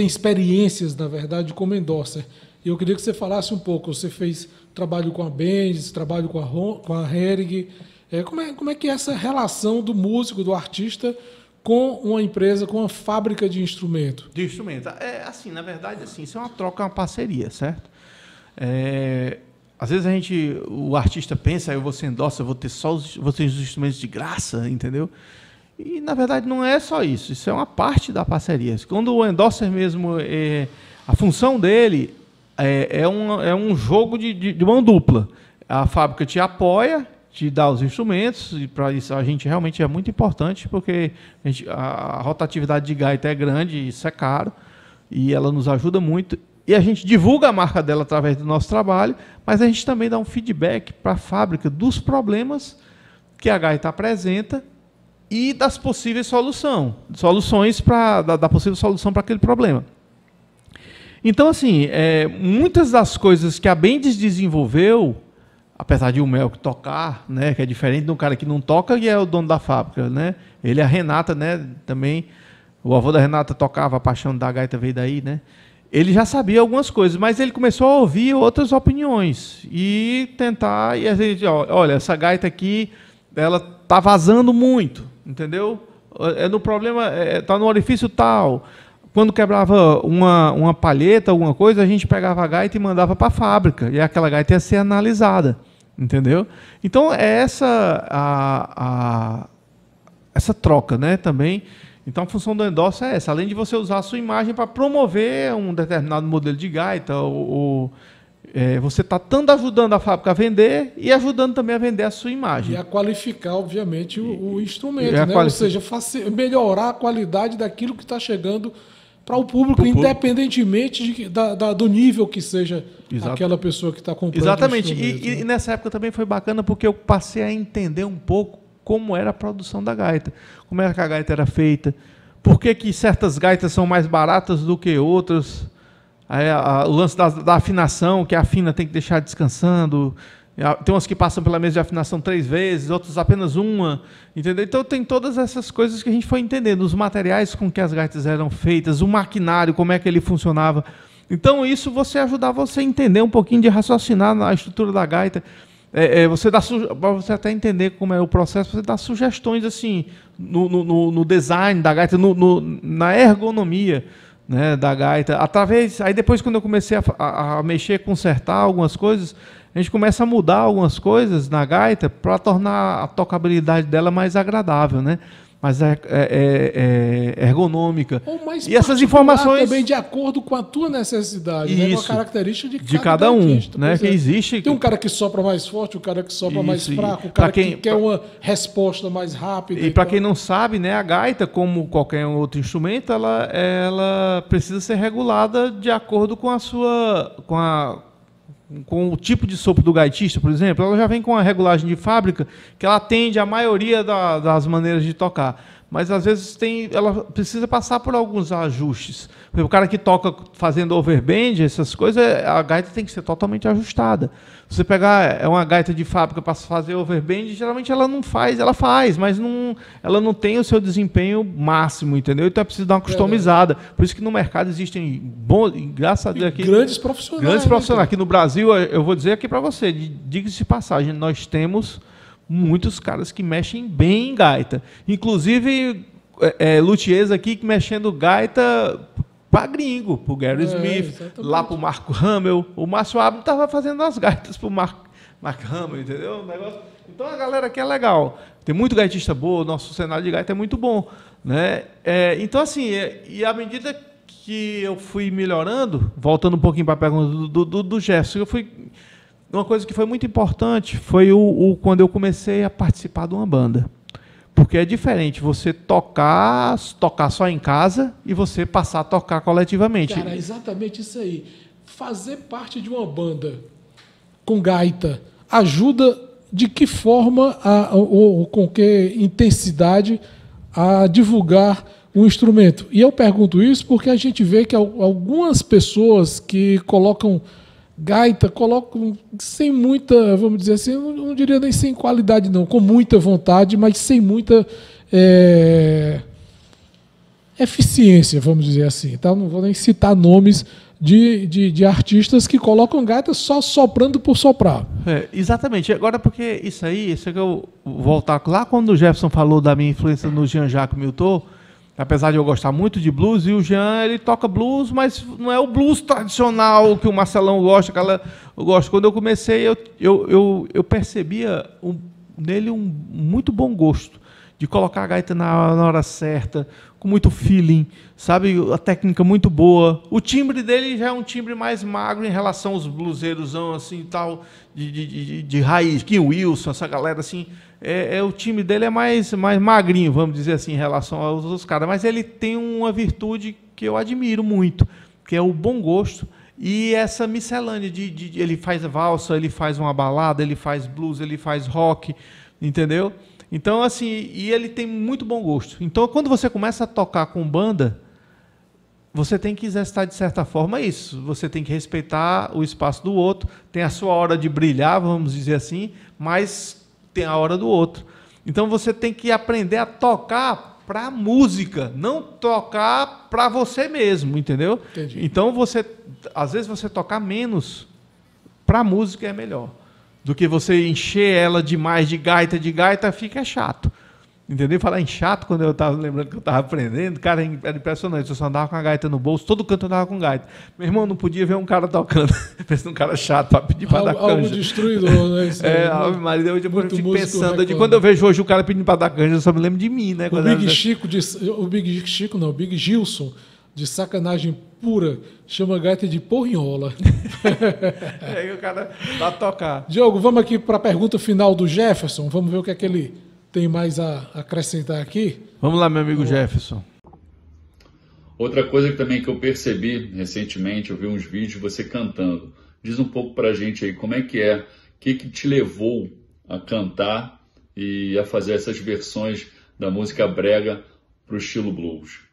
experiências, na verdade, como endosser. E eu queria que você falasse um pouco. Você fez trabalho com a Bendis, trabalho com a Hering. Como é que é essa relação do músico, do artista, com uma empresa, com uma fábrica de instrumento? De instrumento. Assim, na verdade, assim, isso é uma troca, uma parceria, certo? Às vezes o artista pensa, eu vou ser endossa, eu vou ter os instrumentos de graça, entendeu? E, na verdade, não é só isso. Isso é uma parte da parceria. Quando o endosser mesmo, a função dele é um jogo de mão dupla. A fábrica te apoia, te dá os instrumentos, e para isso a gente realmente é muito importante, porque a rotatividade de gaita é grande, isso é caro, e ela nos ajuda muito. E a gente divulga a marca dela através do nosso trabalho, mas a gente também dá um feedback para a fábrica dos problemas que a gaita apresenta e das possíveis soluções da possível solução para aquele problema. Então, assim, muitas das coisas que a Bendis desenvolveu, apesar de o Melk tocar, né, que é diferente do cara que não toca e é o dono da fábrica, né? Ele e a Renata, né, também, o avô da Renata tocava, a paixão da gaita veio daí, né? Ele já sabia algumas coisas, mas ele começou a ouvir outras opiniões e tentar, e a gente, olha, essa gaita aqui, ela tá vazando muito, entendeu? No problema, tá no orifício tal. Quando quebrava uma palheta, alguma coisa, a gente pegava a gaita e mandava para a fábrica. E aquela gaita ia ser analisada. Entendeu? Então, essa troca, né, também. Então, a função do endosser é essa. Além de você usar a sua imagem para promover um determinado modelo de gaita, você está tanto ajudando a fábrica a vender e ajudando também a vender a sua imagem. E a qualificar, obviamente, o instrumento. Né? Ou seja, melhorar a qualidade daquilo que está chegando para o público, independentemente do nível que seja aquela pessoa que está comprando. Exatamente. E nessa época também foi bacana porque eu passei a entender um pouco como era a produção da gaita, como era que a gaita era feita, por que certas gaitas são mais baratas do que outras, o lance da afinação, que a afina tem que deixar descansando. Tem umas que passam pela mesa de afinação 3 vezes, outras apenas uma, entendeu? Então tem todas essas coisas que a gente foi entendendo, os materiais com que as gaitas eram feitas, o maquinário, como é que ele funcionava. Então isso ajudava você a entender um pouquinho, de raciocinar na estrutura da gaita. Para você até entender como é o processo, você dá sugestões assim no design da gaita, na ergonomia, né, da gaita. Aí depois, quando eu comecei a mexer, consertar algumas coisas, a gente começa a mudar algumas coisas na gaita para tornar a tocabilidade dela mais agradável, né? mais ergonômica. Ou mais e essas informações também de acordo com a tua necessidade, né? Com a característica de cada um, gaitista, né? Que existe. Tem um cara que sopra mais forte, o cara que sopra mais fraco, o cara que quer uma resposta mais rápida. E para quem não sabe, né, a gaita, como qualquer outro instrumento, ela precisa ser regulada de acordo com com o tipo de sopro do gaitista, por exemplo. Ela já vem com a regulagem de fábrica que ela atende a maioria das maneiras de tocar. Mas, às vezes, ela precisa passar por alguns ajustes. Por exemplo, o cara que toca fazendo overband, essas coisas, a gaita tem que ser totalmente ajustada. Se você pegar uma gaita de fábrica para fazer overband, geralmente ela não faz, ela faz, mas ela não tem o seu desempenho máximo, entendeu? Então é preciso dar uma customizada. Por isso que no mercado existem graças a Deus aqui, grandes profissionais. Grandes profissionais. Aqui no Brasil, eu vou dizer aqui para você, diga-se de passagem, nós temos muitos caras que mexem bem em gaita. Inclusive, luthiers aqui que mexendo gaita para gringo, para o Gary Smith, exatamente. Lá para o Marco Hamill. O Márcio Abdo estava fazendo as gaitas para o Marco Hamill, entendeu? O negócio. Então a galera aqui é legal. Tem muito gaitista bom, o nosso cenário de gaita é muito bom, né? Então, assim, e à medida que eu fui melhorando, voltando um pouquinho para a pergunta do Jefferson, uma coisa que foi muito importante foi quando eu comecei a participar de uma banda. Porque é diferente você tocar só em casa e você passar a tocar coletivamente. Cara, é exatamente isso aí. Fazer parte de uma banda com gaita ajuda de que forma ou com que intensidade a divulgar o instrumento? E eu pergunto isso porque a gente vê que algumas pessoas que colocam gaita, colocam sem muita, vamos dizer assim, eu não diria nem sem qualidade não, com muita vontade, mas sem muita eficiência, vamos dizer assim. Tá? Não vou nem citar nomes de artistas que colocam gaita só soprando por soprar. Exatamente. Agora, porque isso que eu vou voltar lá quando o Jefferson falou da minha influência no Jean-Jacques Milteau, apesar de eu gostar muito de blues, e o Jean, ele toca blues, mas não é o blues tradicional que o Marcelão gosta, eu gosto. Quando eu comecei, eu percebia nele um muito bom gosto de colocar a gaita na hora certa, com muito feeling, sabe? A técnica muito boa. O timbre dele já é um timbre mais magro em relação aos bluseiros assim, tal, de raiz, Kim Wilson, essa galera assim. O time dele é mais magrinho, vamos dizer assim, em relação aos outros caras. Mas ele tem uma virtude que eu admiro muito, que é o bom gosto e essa miscelânea ele faz valsa, ele faz uma balada, ele faz blues, ele faz rock, entendeu? Então, assim, e ele tem muito bom gosto. Então, quando você começa a tocar com banda, você tem que exercitar, de certa forma, isso. Você tem que respeitar o espaço do outro, tem a sua hora de brilhar, vamos dizer assim, mas tem a hora do outro. Então, você tem que aprender a tocar para a música, não tocar para você mesmo, entendeu? Entendi. Então, às vezes, você tocar menos para a música é melhor do que você encher ela demais de gaita, fica chato. Entendeu? Falar em chato, quando eu estava lembrando que eu estava aprendendo, cara, era impressionante. Eu só andava com a gaita no bolso, todo canto eu andava com gaita. Meu irmão, não podia ver um cara tocando, pensando um cara chato para pedir para dar canja. Algo destruidor, né? Isso Ave Maria, eu fico pensando, quando eu vejo hoje o cara pedindo para dar canja, eu só me lembro de mim, né? O Big Gilson, de sacanagem pura, chama a gaita de porrinhola. Aí o cara vai tocar. Diogo, vamos aqui para a pergunta final do Jefferson. Vamos ver o que é que ele tem mais a acrescentar aqui. Vamos lá, meu amigo Jefferson. Outra coisa que também que eu percebi recentemente, eu vi uns vídeos de você cantando. Diz um pouco pra gente aí, como é que o que te levou a cantar e a fazer essas versões da música brega pro estilo blues?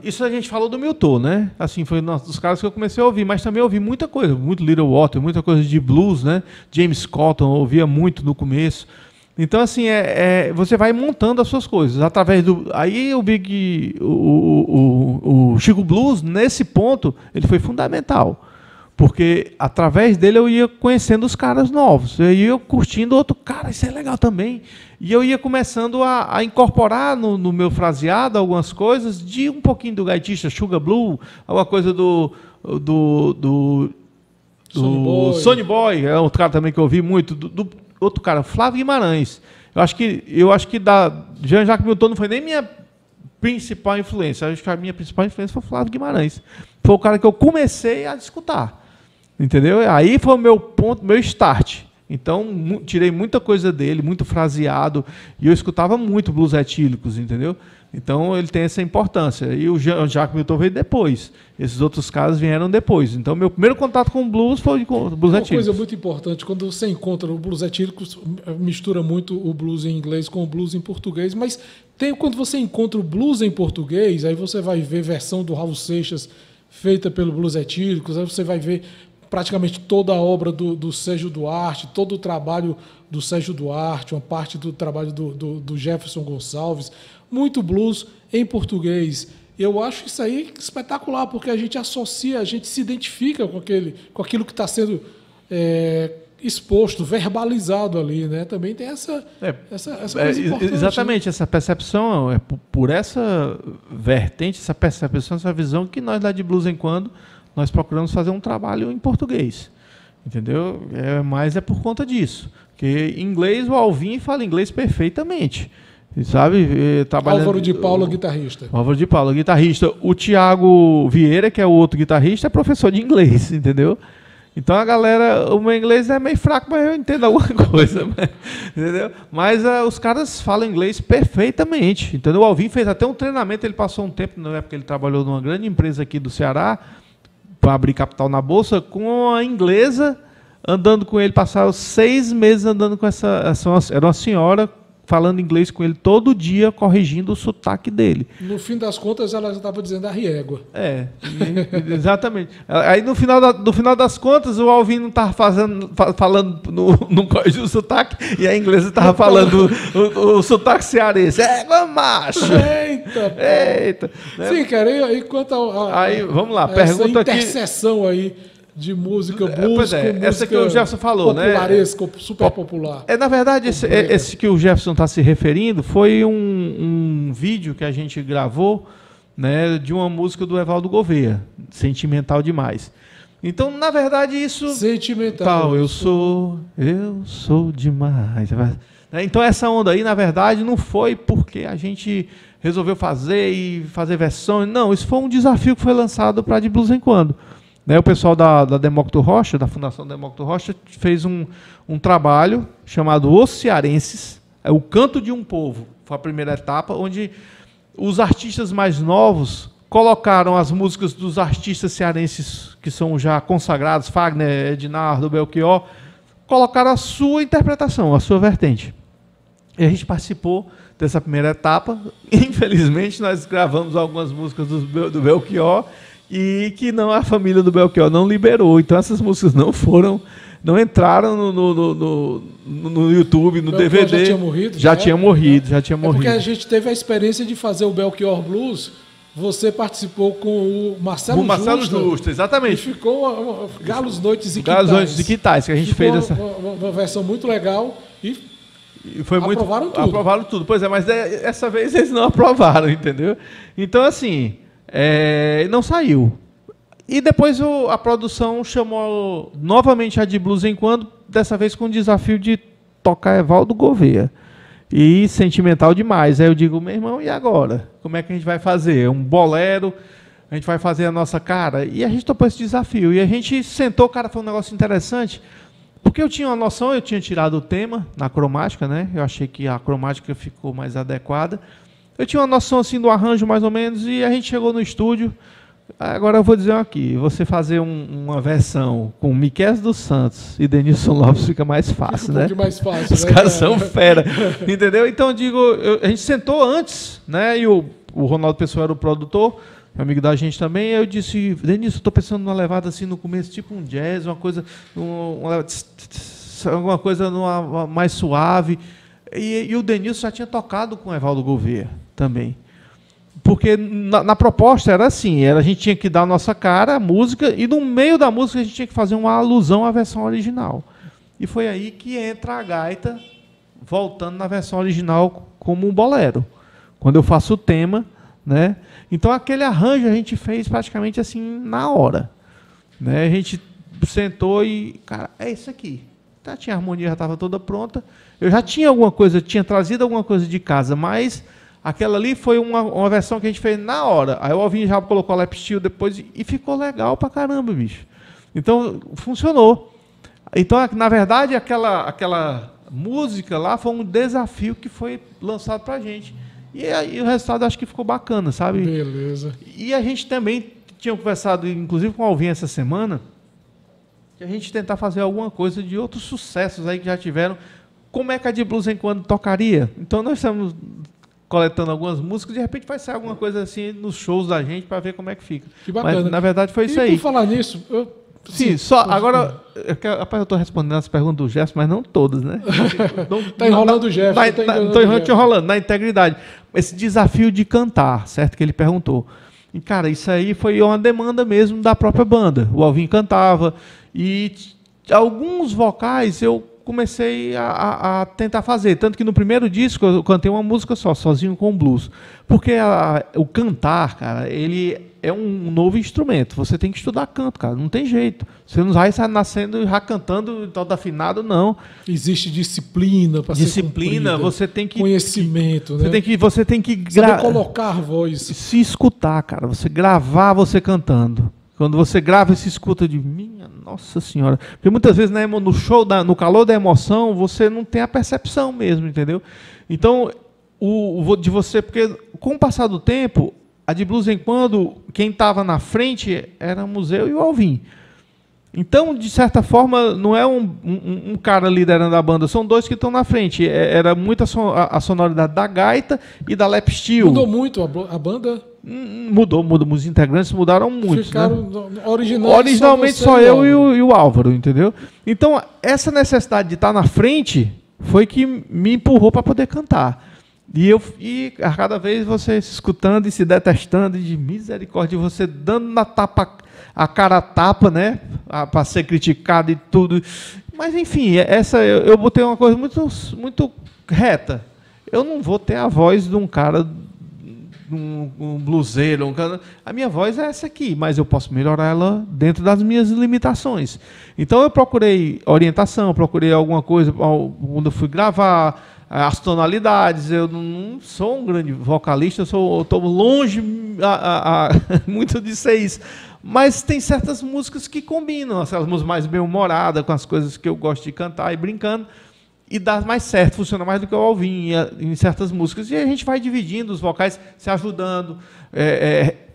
Isso a gente falou do Milton, né? Assim, foi um dos caras que eu comecei a ouvir, mas também ouvi muita coisa, muito Little Walter, muita coisa de blues, né? James Cotton, eu ouvia muito no começo. Então, assim, você vai montando as suas coisas através do. Aí o Chico Blues, nesse ponto, ele foi fundamental. Porque através dele eu ia conhecendo os caras novos, eu ia curtindo outro cara, isso é legal também. E eu ia começando a incorporar no meu fraseado algumas coisas de um pouquinho do gaitista, Sugar Blue, alguma coisa do Sonny Boy, é outro cara também que eu ouvi muito, do outro cara, Flávio Guimarães. Eu acho que Jean-Jacques Milton não foi nem minha principal influência. Eu acho que a minha principal influência foi o Flávio Guimarães. Foi o cara que eu comecei a escutar. Entendeu? Aí foi o meu ponto, meu start. Então, tirei muita coisa dele, muito fraseado, e eu escutava muito blues etílicos, entendeu? Então, ele tem essa importância. E o Jean-Jacques Milton veio depois. Esses outros caras vieram depois. Então, meu primeiro contato com o blues foi com o blues etílicos. Uma coisa muito importante, quando você encontra o blues etílicos, mistura muito o blues em inglês com o blues em português, mas quando você encontra o blues em português, aí você vai ver versão do Raul Seixas feita pelo blues etílicos, aí você vai ver praticamente toda a obra do Sérgio Duarte, todo o trabalho do Sérgio Duarte, uma parte do trabalho do Jefferson Gonçalves, muito blues em português. Eu acho isso aí espetacular, porque a gente associa, a gente se identifica com aquilo que está sendo exposto, verbalizado ali, né? Também tem essa coisa importante. Exatamente, né? Essa percepção, por essa vertente, essa percepção, essa visão que nós lá de Blues em Quando nós procuramos fazer um trabalho em português, entendeu? Mas é por conta disso. Porque em inglês, o Alvin fala inglês perfeitamente, sabe? Álvaro de Paula, guitarrista. Álvaro de Paula, guitarrista. O Tiago Vieira, que é o outro guitarrista, é professor de inglês, entendeu? Então a galera, o meu inglês é meio fraco, mas eu entendo alguma coisa, entendeu? Mas os caras falam inglês perfeitamente, entendeu? O Alvin fez até um treinamento, ele passou um tempo, na época ele trabalhou numa grande empresa aqui do Ceará, para abrir capital na bolsa, com a inglesa andando com ele, passaram 6 meses andando com era uma senhora falando inglês com ele todo dia, corrigindo o sotaque dele. No fim das contas, ela já estava dizendo a riégua. Exatamente. Aí no final das contas, o Alvin não estava falando, não corrigiu o sotaque, e a inglesa estava falando o sotaque cearense. Macho! Eita! Sim, cara, e quanto aí, vamos lá, pergunta aqui. Essa interseção aí de música blues com essa música que o Jefferson falou, popularesca, super popular. Na verdade, esse que o Jefferson está se referindo foi um vídeo que a gente gravou, né, de uma música do Evaldo Gouveia, Sentimental Demais. Então, na verdade, isso... Sentimental. Eu sou demais. Então, essa onda aí, na verdade, não foi porque a gente resolveu fazer versões. Não, isso foi um desafio que foi lançado para De Blues em Quando. O pessoal da Demócrito Rocha, da Fundação Demócrito Rocha, fez um trabalho chamado Os Cearenses, o Canto de um Povo. Foi a primeira etapa, onde os artistas mais novos colocaram as músicas dos artistas cearenses que são já consagrados, Fagner, Ednardo, Belchior, colocaram a sua interpretação, a sua vertente. E a gente participou dessa primeira etapa. Infelizmente, nós gravamos algumas músicas do Belchior, e que a família do Belchior não liberou. Então essas músicas não entraram no YouTube, no DVD. Já tinha morrido? Já tinha morrido. Porque a gente teve a experiência de fazer o Belchior Blues. Você participou com o Marcelo Justo, exatamente. E ficou Galos, Noites e Quitais. Galos, Noites e Quitais, que a gente fez essa... Uma versão muito legal e foi aprovaram tudo. Pois é, mas dessa vez eles não aprovaram, entendeu? Então, assim... não saiu. E depois a produção chamou novamente a De Blues em Quando, dessa vez com o desafio de tocar Evaldo Gouveia. E Sentimental Demais. Aí eu digo, meu irmão, e agora? Como é que a gente vai fazer? Um bolero? A gente vai fazer a nossa cara? E a gente topou esse desafio. E a gente sentou, cara, foi um negócio interessante, porque eu tinha uma noção, eu tinha tirado o tema na cromática, né? Eu achei que a cromática ficou mais adequada. Eu tinha uma noção assim do arranjo, mais ou menos, e a gente chegou no estúdio. Agora eu vou dizer aqui, você fazer uma versão com Miquel dos Santos e Denilson Lopes fica mais fácil, né? Mais fácil, os caras são fera, entendeu? Então, eu digo, a gente sentou antes, né? E o Ronaldo Pessoa era o produtor, amigo da gente também, eu disse, Denilson, eu estou pensando numa levada assim no começo, tipo um jazz, uma coisa, alguma coisa mais suave. E o Denilson já tinha tocado com o Evaldo Gouveia também. Porque na proposta era assim, a gente tinha que dar a nossa cara, a música, e no meio da música a gente tinha que fazer uma alusão à versão original. E foi aí que entra a gaita, voltando na versão original como um bolero. Quando eu faço o tema, né? Então aquele arranjo a gente fez praticamente assim na hora. Né? A gente sentou e, cara, é isso aqui. tinha a harmonia, já estava toda pronta. Eu já tinha alguma coisa, tinha trazido alguma coisa de casa, mas aquela ali foi uma versão que a gente fez na hora. Aí o Alvin já colocou a lap steel depois e ficou legal pra caramba, bicho. Então, funcionou. Então, na verdade, aquela música lá foi um desafio que foi lançado pra gente. E aí o resultado acho que ficou bacana, sabe? Beleza. E a gente também tinha conversado, inclusive com o Alvin essa semana, que a gente tentar fazer alguma coisa de outros sucessos aí que já tiveram. Como é que a de Blues em Quando tocaria? Então nós estamos coletando algumas músicas, de repente vai sair alguma coisa assim nos shows da gente para ver como é que fica. Que bacana. Mas na verdade foi isso aí. E por falar nisso, sim, só agora, rapaz, eu estou respondendo as perguntas do Jefferson, mas não todas, né? Está enrolando o Jefferson. Estou enrolando, na integridade. Esse desafio de cantar, certo? Que ele perguntou. E, cara, isso aí foi uma demanda mesmo da própria banda. O Alvin cantava e alguns vocais eu comecei a tentar fazer. Tanto que no primeiro disco eu cantei uma música só, sozinho com blues. Porque o cantar, cara, ele é um novo instrumento. Você tem que estudar canto, cara. Não tem jeito. Você não vai sair nascendo e já cantando todo afinado, não. Existe disciplina para ser cumprida. Você tem que... Conhecimento, né? Você tem que colocar a voz. Se escutar, cara. Você gravar você cantando. Quando você grava e se escuta de minha Nossa Senhora. Porque muitas vezes no show, no calor da emoção, você não tem a percepção mesmo, entendeu? Então, porque com o passar do tempo, a de Blues em Quando, quem estava na frente éramos eu e o Alvin. Então, de certa forma, não é um cara liderando a banda, são dois que estão na frente. Era muito a sonoridade da gaita e da lap steel. Mudou muito a banda? Mudou. Os integrantes mudaram muito. Ficaram, né? Originalmente só eu e o Álvaro, entendeu? Então, essa necessidade de estar na frente foi que me empurrou para poder cantar. E a cada vez você se escutando e se detestando, e de misericórdia, você dando a cara a tapa, né? Para ser criticado e tudo. Mas, enfim, eu botei uma coisa muito, muito reta. Eu não vou ter a voz de um cara, um bluseiro. A minha voz é essa aqui, mas eu posso melhorar ela dentro das minhas limitações. Então, eu procurei orientação, procurei alguma coisa quando eu fui gravar. As tonalidades, eu não sou um grande vocalista, eu estou longe muito de ser isso. Mas tem certas músicas que combinam, aquelas músicas mais bem-humoradas, com as coisas que eu gosto de cantar e brincando, e dá mais certo, funciona mais do que eu ouvi em certas músicas. E a gente vai dividindo os vocais, se ajudando,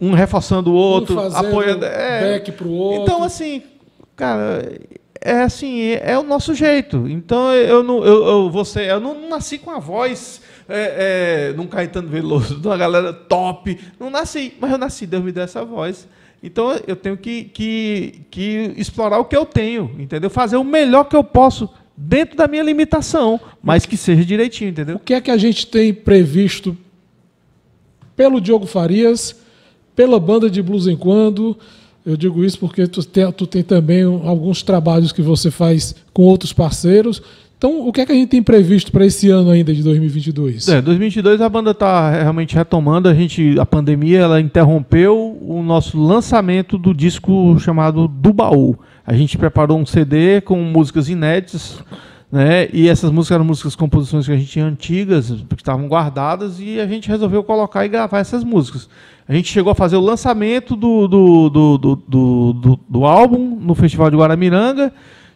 um reforçando o outro, apoiando. Back pro outro. Então, assim, cara... é o nosso jeito. Então eu não nasci com a voz num Caetano Veloso, de uma galera top. Não nasci, mas eu nasci, Deus me deu essa voz. Então eu tenho que explorar o que eu tenho, entendeu? Fazer o melhor que eu posso dentro da minha limitação, mas que seja direitinho, entendeu? O que é que a gente tem previsto pelo Diogo Farias, pela banda de Blues em Quando? Eu digo isso porque tu tem também alguns trabalhos que você faz com outros parceiros. Então, o que é que a gente tem previsto para esse ano ainda de 2022? 2022 a banda está realmente retomando. A pandemia ela interrompeu o nosso lançamento do disco chamado Do Baú. A gente preparou um CD com músicas inéditas, né? E essas músicas eram composições que a gente tinha antigas, que estavam guardadas, e a gente resolveu colocar e gravar essas músicas. A gente chegou a fazer o lançamento do álbum no Festival de Guaramiranga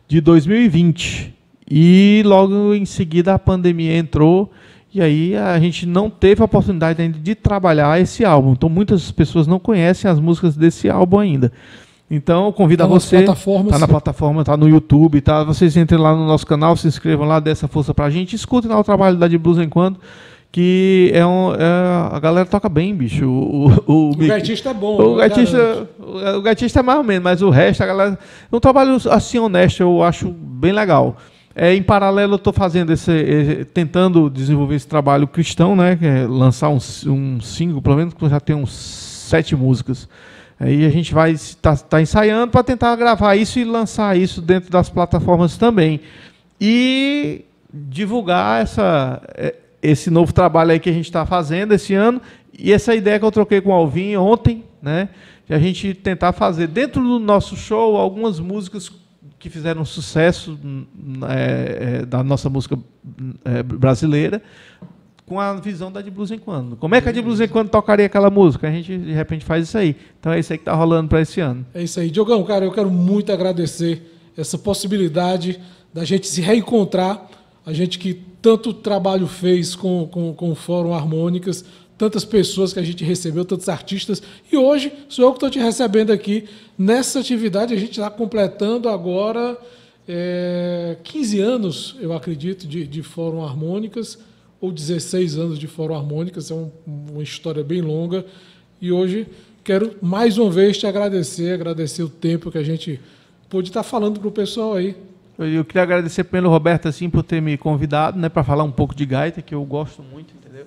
de 2020. E logo em seguida a pandemia entrou e aí a gente não teve a oportunidade ainda de trabalhar esse álbum. Então muitas pessoas não conhecem as músicas desse álbum ainda. Então eu convido a você, está na plataforma, está no YouTube, tá? Vocês entrem lá no nosso canal, se inscrevam lá, dê essa força pra gente, escutem lá o trabalho da de Blues em Quando, que a galera toca bem, bicho. O gaitista é bom. O gaitista é mais ou menos, mas o resto, a galera... É um trabalho assim honesto, eu acho bem legal. Em paralelo, eu estou fazendo tentando desenvolver esse trabalho cristão, né? Que é lançar um single, pelo menos que já tem uns 7 músicas. Aí a gente vai estar ensaiando para tentar gravar isso e lançar isso dentro das plataformas também. E divulgar esse novo trabalho aí que a gente está fazendo esse ano, e essa ideia que eu troquei com o Alvin ontem, né, de a gente tentar fazer dentro do nosso show algumas músicas que fizeram sucesso da nossa música brasileira, com a visão da De Blues em Quando. Como é que a De Blues em Quando tocaria aquela música? A gente, de repente, faz isso aí. Então é isso aí que está rolando para esse ano. É isso aí. Diogão, cara, eu quero muito agradecer essa possibilidade da gente se reencontrar, a gente que tanto trabalho fez com o Fórum Harmônicas, tantas pessoas que a gente recebeu, tantos artistas, e hoje sou eu que estou te recebendo aqui nessa atividade. A gente está completando agora 15 anos, eu acredito, de Fórum Harmônicas, ou 16 anos de Fórum Harmônicas, é uma história bem longa, e hoje quero mais uma vez te agradecer o tempo que a gente pôde estar falando para o pessoal aí. Eu queria agradecer pelo Roberto assim, por ter me convidado, né, para falar um pouco de gaita, que eu gosto muito, entendeu?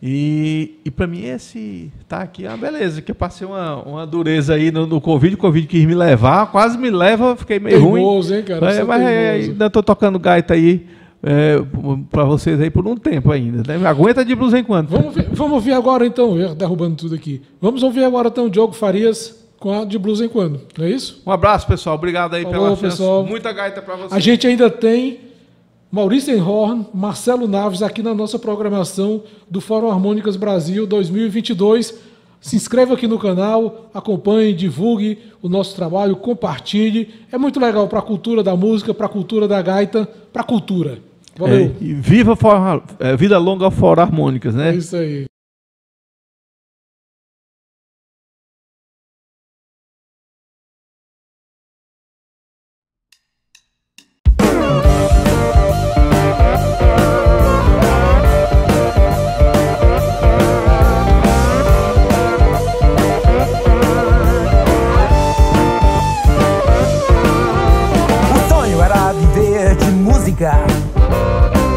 E para mim esse tá aqui é uma beleza, que eu passei uma dureza aí no Covid, o Covid quis me levar, quase me leva, fiquei meio teimoso, ruim. Hein, cara? Mas ainda estou tocando gaita aí para vocês aí por um tempo ainda, né? Aguenta De Blues em Quando. Vamos ouvir agora então, derrubando tudo aqui. Vamos ouvir agora então o Diogo Farias com a De Blues em Quando, não é isso? Um abraço, pessoal. Obrigado aí pela chance. Pessoal. Muita gaita para vocês. A gente ainda tem Maurício Enhorn, Marcelo Naves aqui na nossa programação do Fórum Harmônicas Brasil 2022. Se inscreva aqui no canal, acompanhe, divulgue o nosso trabalho, compartilhe. É muito legal para a cultura da música, para a cultura da gaita, para a cultura. Valeu. E viva vida longa ao Fórum Harmônicas, né? É isso aí.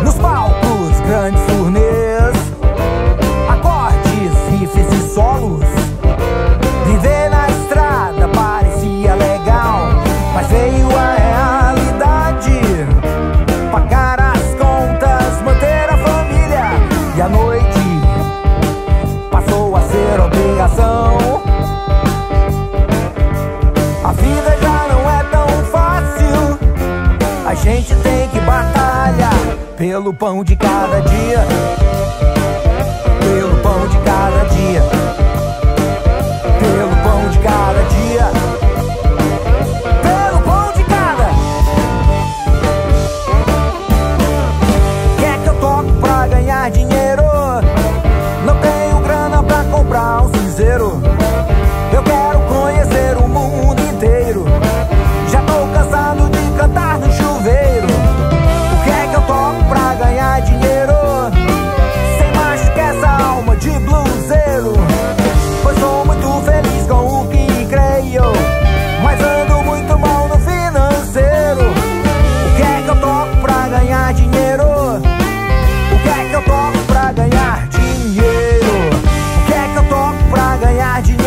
Nos palcos, grandes turnês, acordes, riffs e solos. Viver na estrada parecia legal, mas veio a realidade. Pagar as contas, manter a família, e a noite passou a ser obrigação. A vida já não é tão fácil, a gente tem que batalhar pelo pão de cada dia, pelo pão de cada dia, pelo pão de cada dia, pelo pão de cada. Quer que eu toque pra ganhar dinheiro? Não tenho grana pra comprar um cinzeiro. Eu quero conhecer o mundo inteiro. Já tô cansado de cantar no chuveiro. O que é que eu toco pra ganhar dinheiro? Sem machucar essa alma de bluseiro. Pois sou muito feliz com o que creio, mas ando muito mal no financeiro. O que é que eu toco pra ganhar dinheiro? O que é que eu toco pra ganhar dinheiro? O que é que eu toco pra ganhar dinheiro?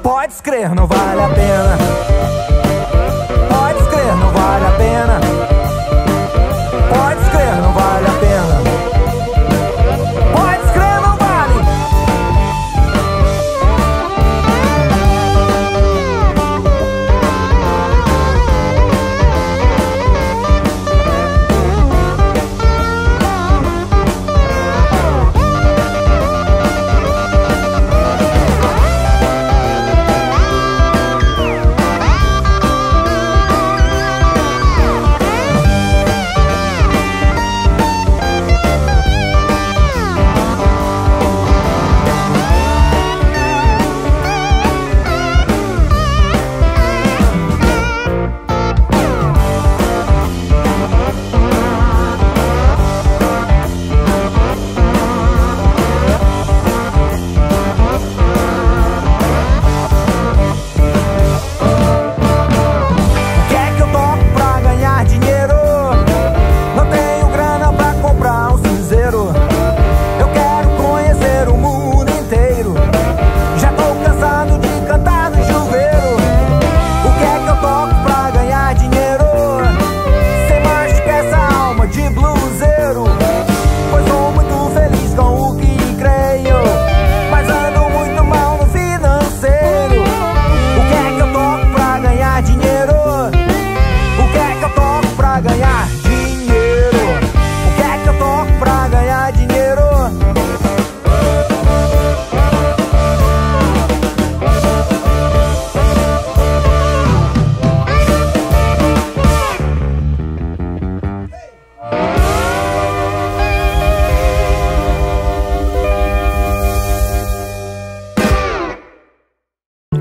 Pode escrever, não vale a pena. Pode escrever, não vale a pena. Pode escrever, não vale a pena.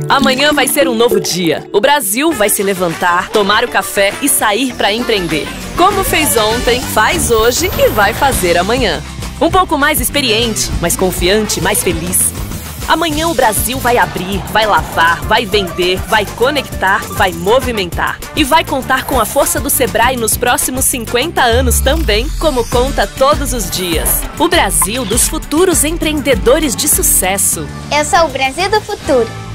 Amanhã vai ser um novo dia. O Brasil vai se levantar, tomar o café e sair para empreender. Como fez ontem, faz hoje e vai fazer amanhã. Um pouco mais experiente, mais confiante, mais feliz. Amanhã o Brasil vai abrir, vai lavar, vai vender, vai conectar, vai movimentar. E vai contar com a força do Sebrae nos próximos 50 anos também, como conta todos os dias. O Brasil dos futuros empreendedores de sucesso. Eu sou o Brasil do futuro.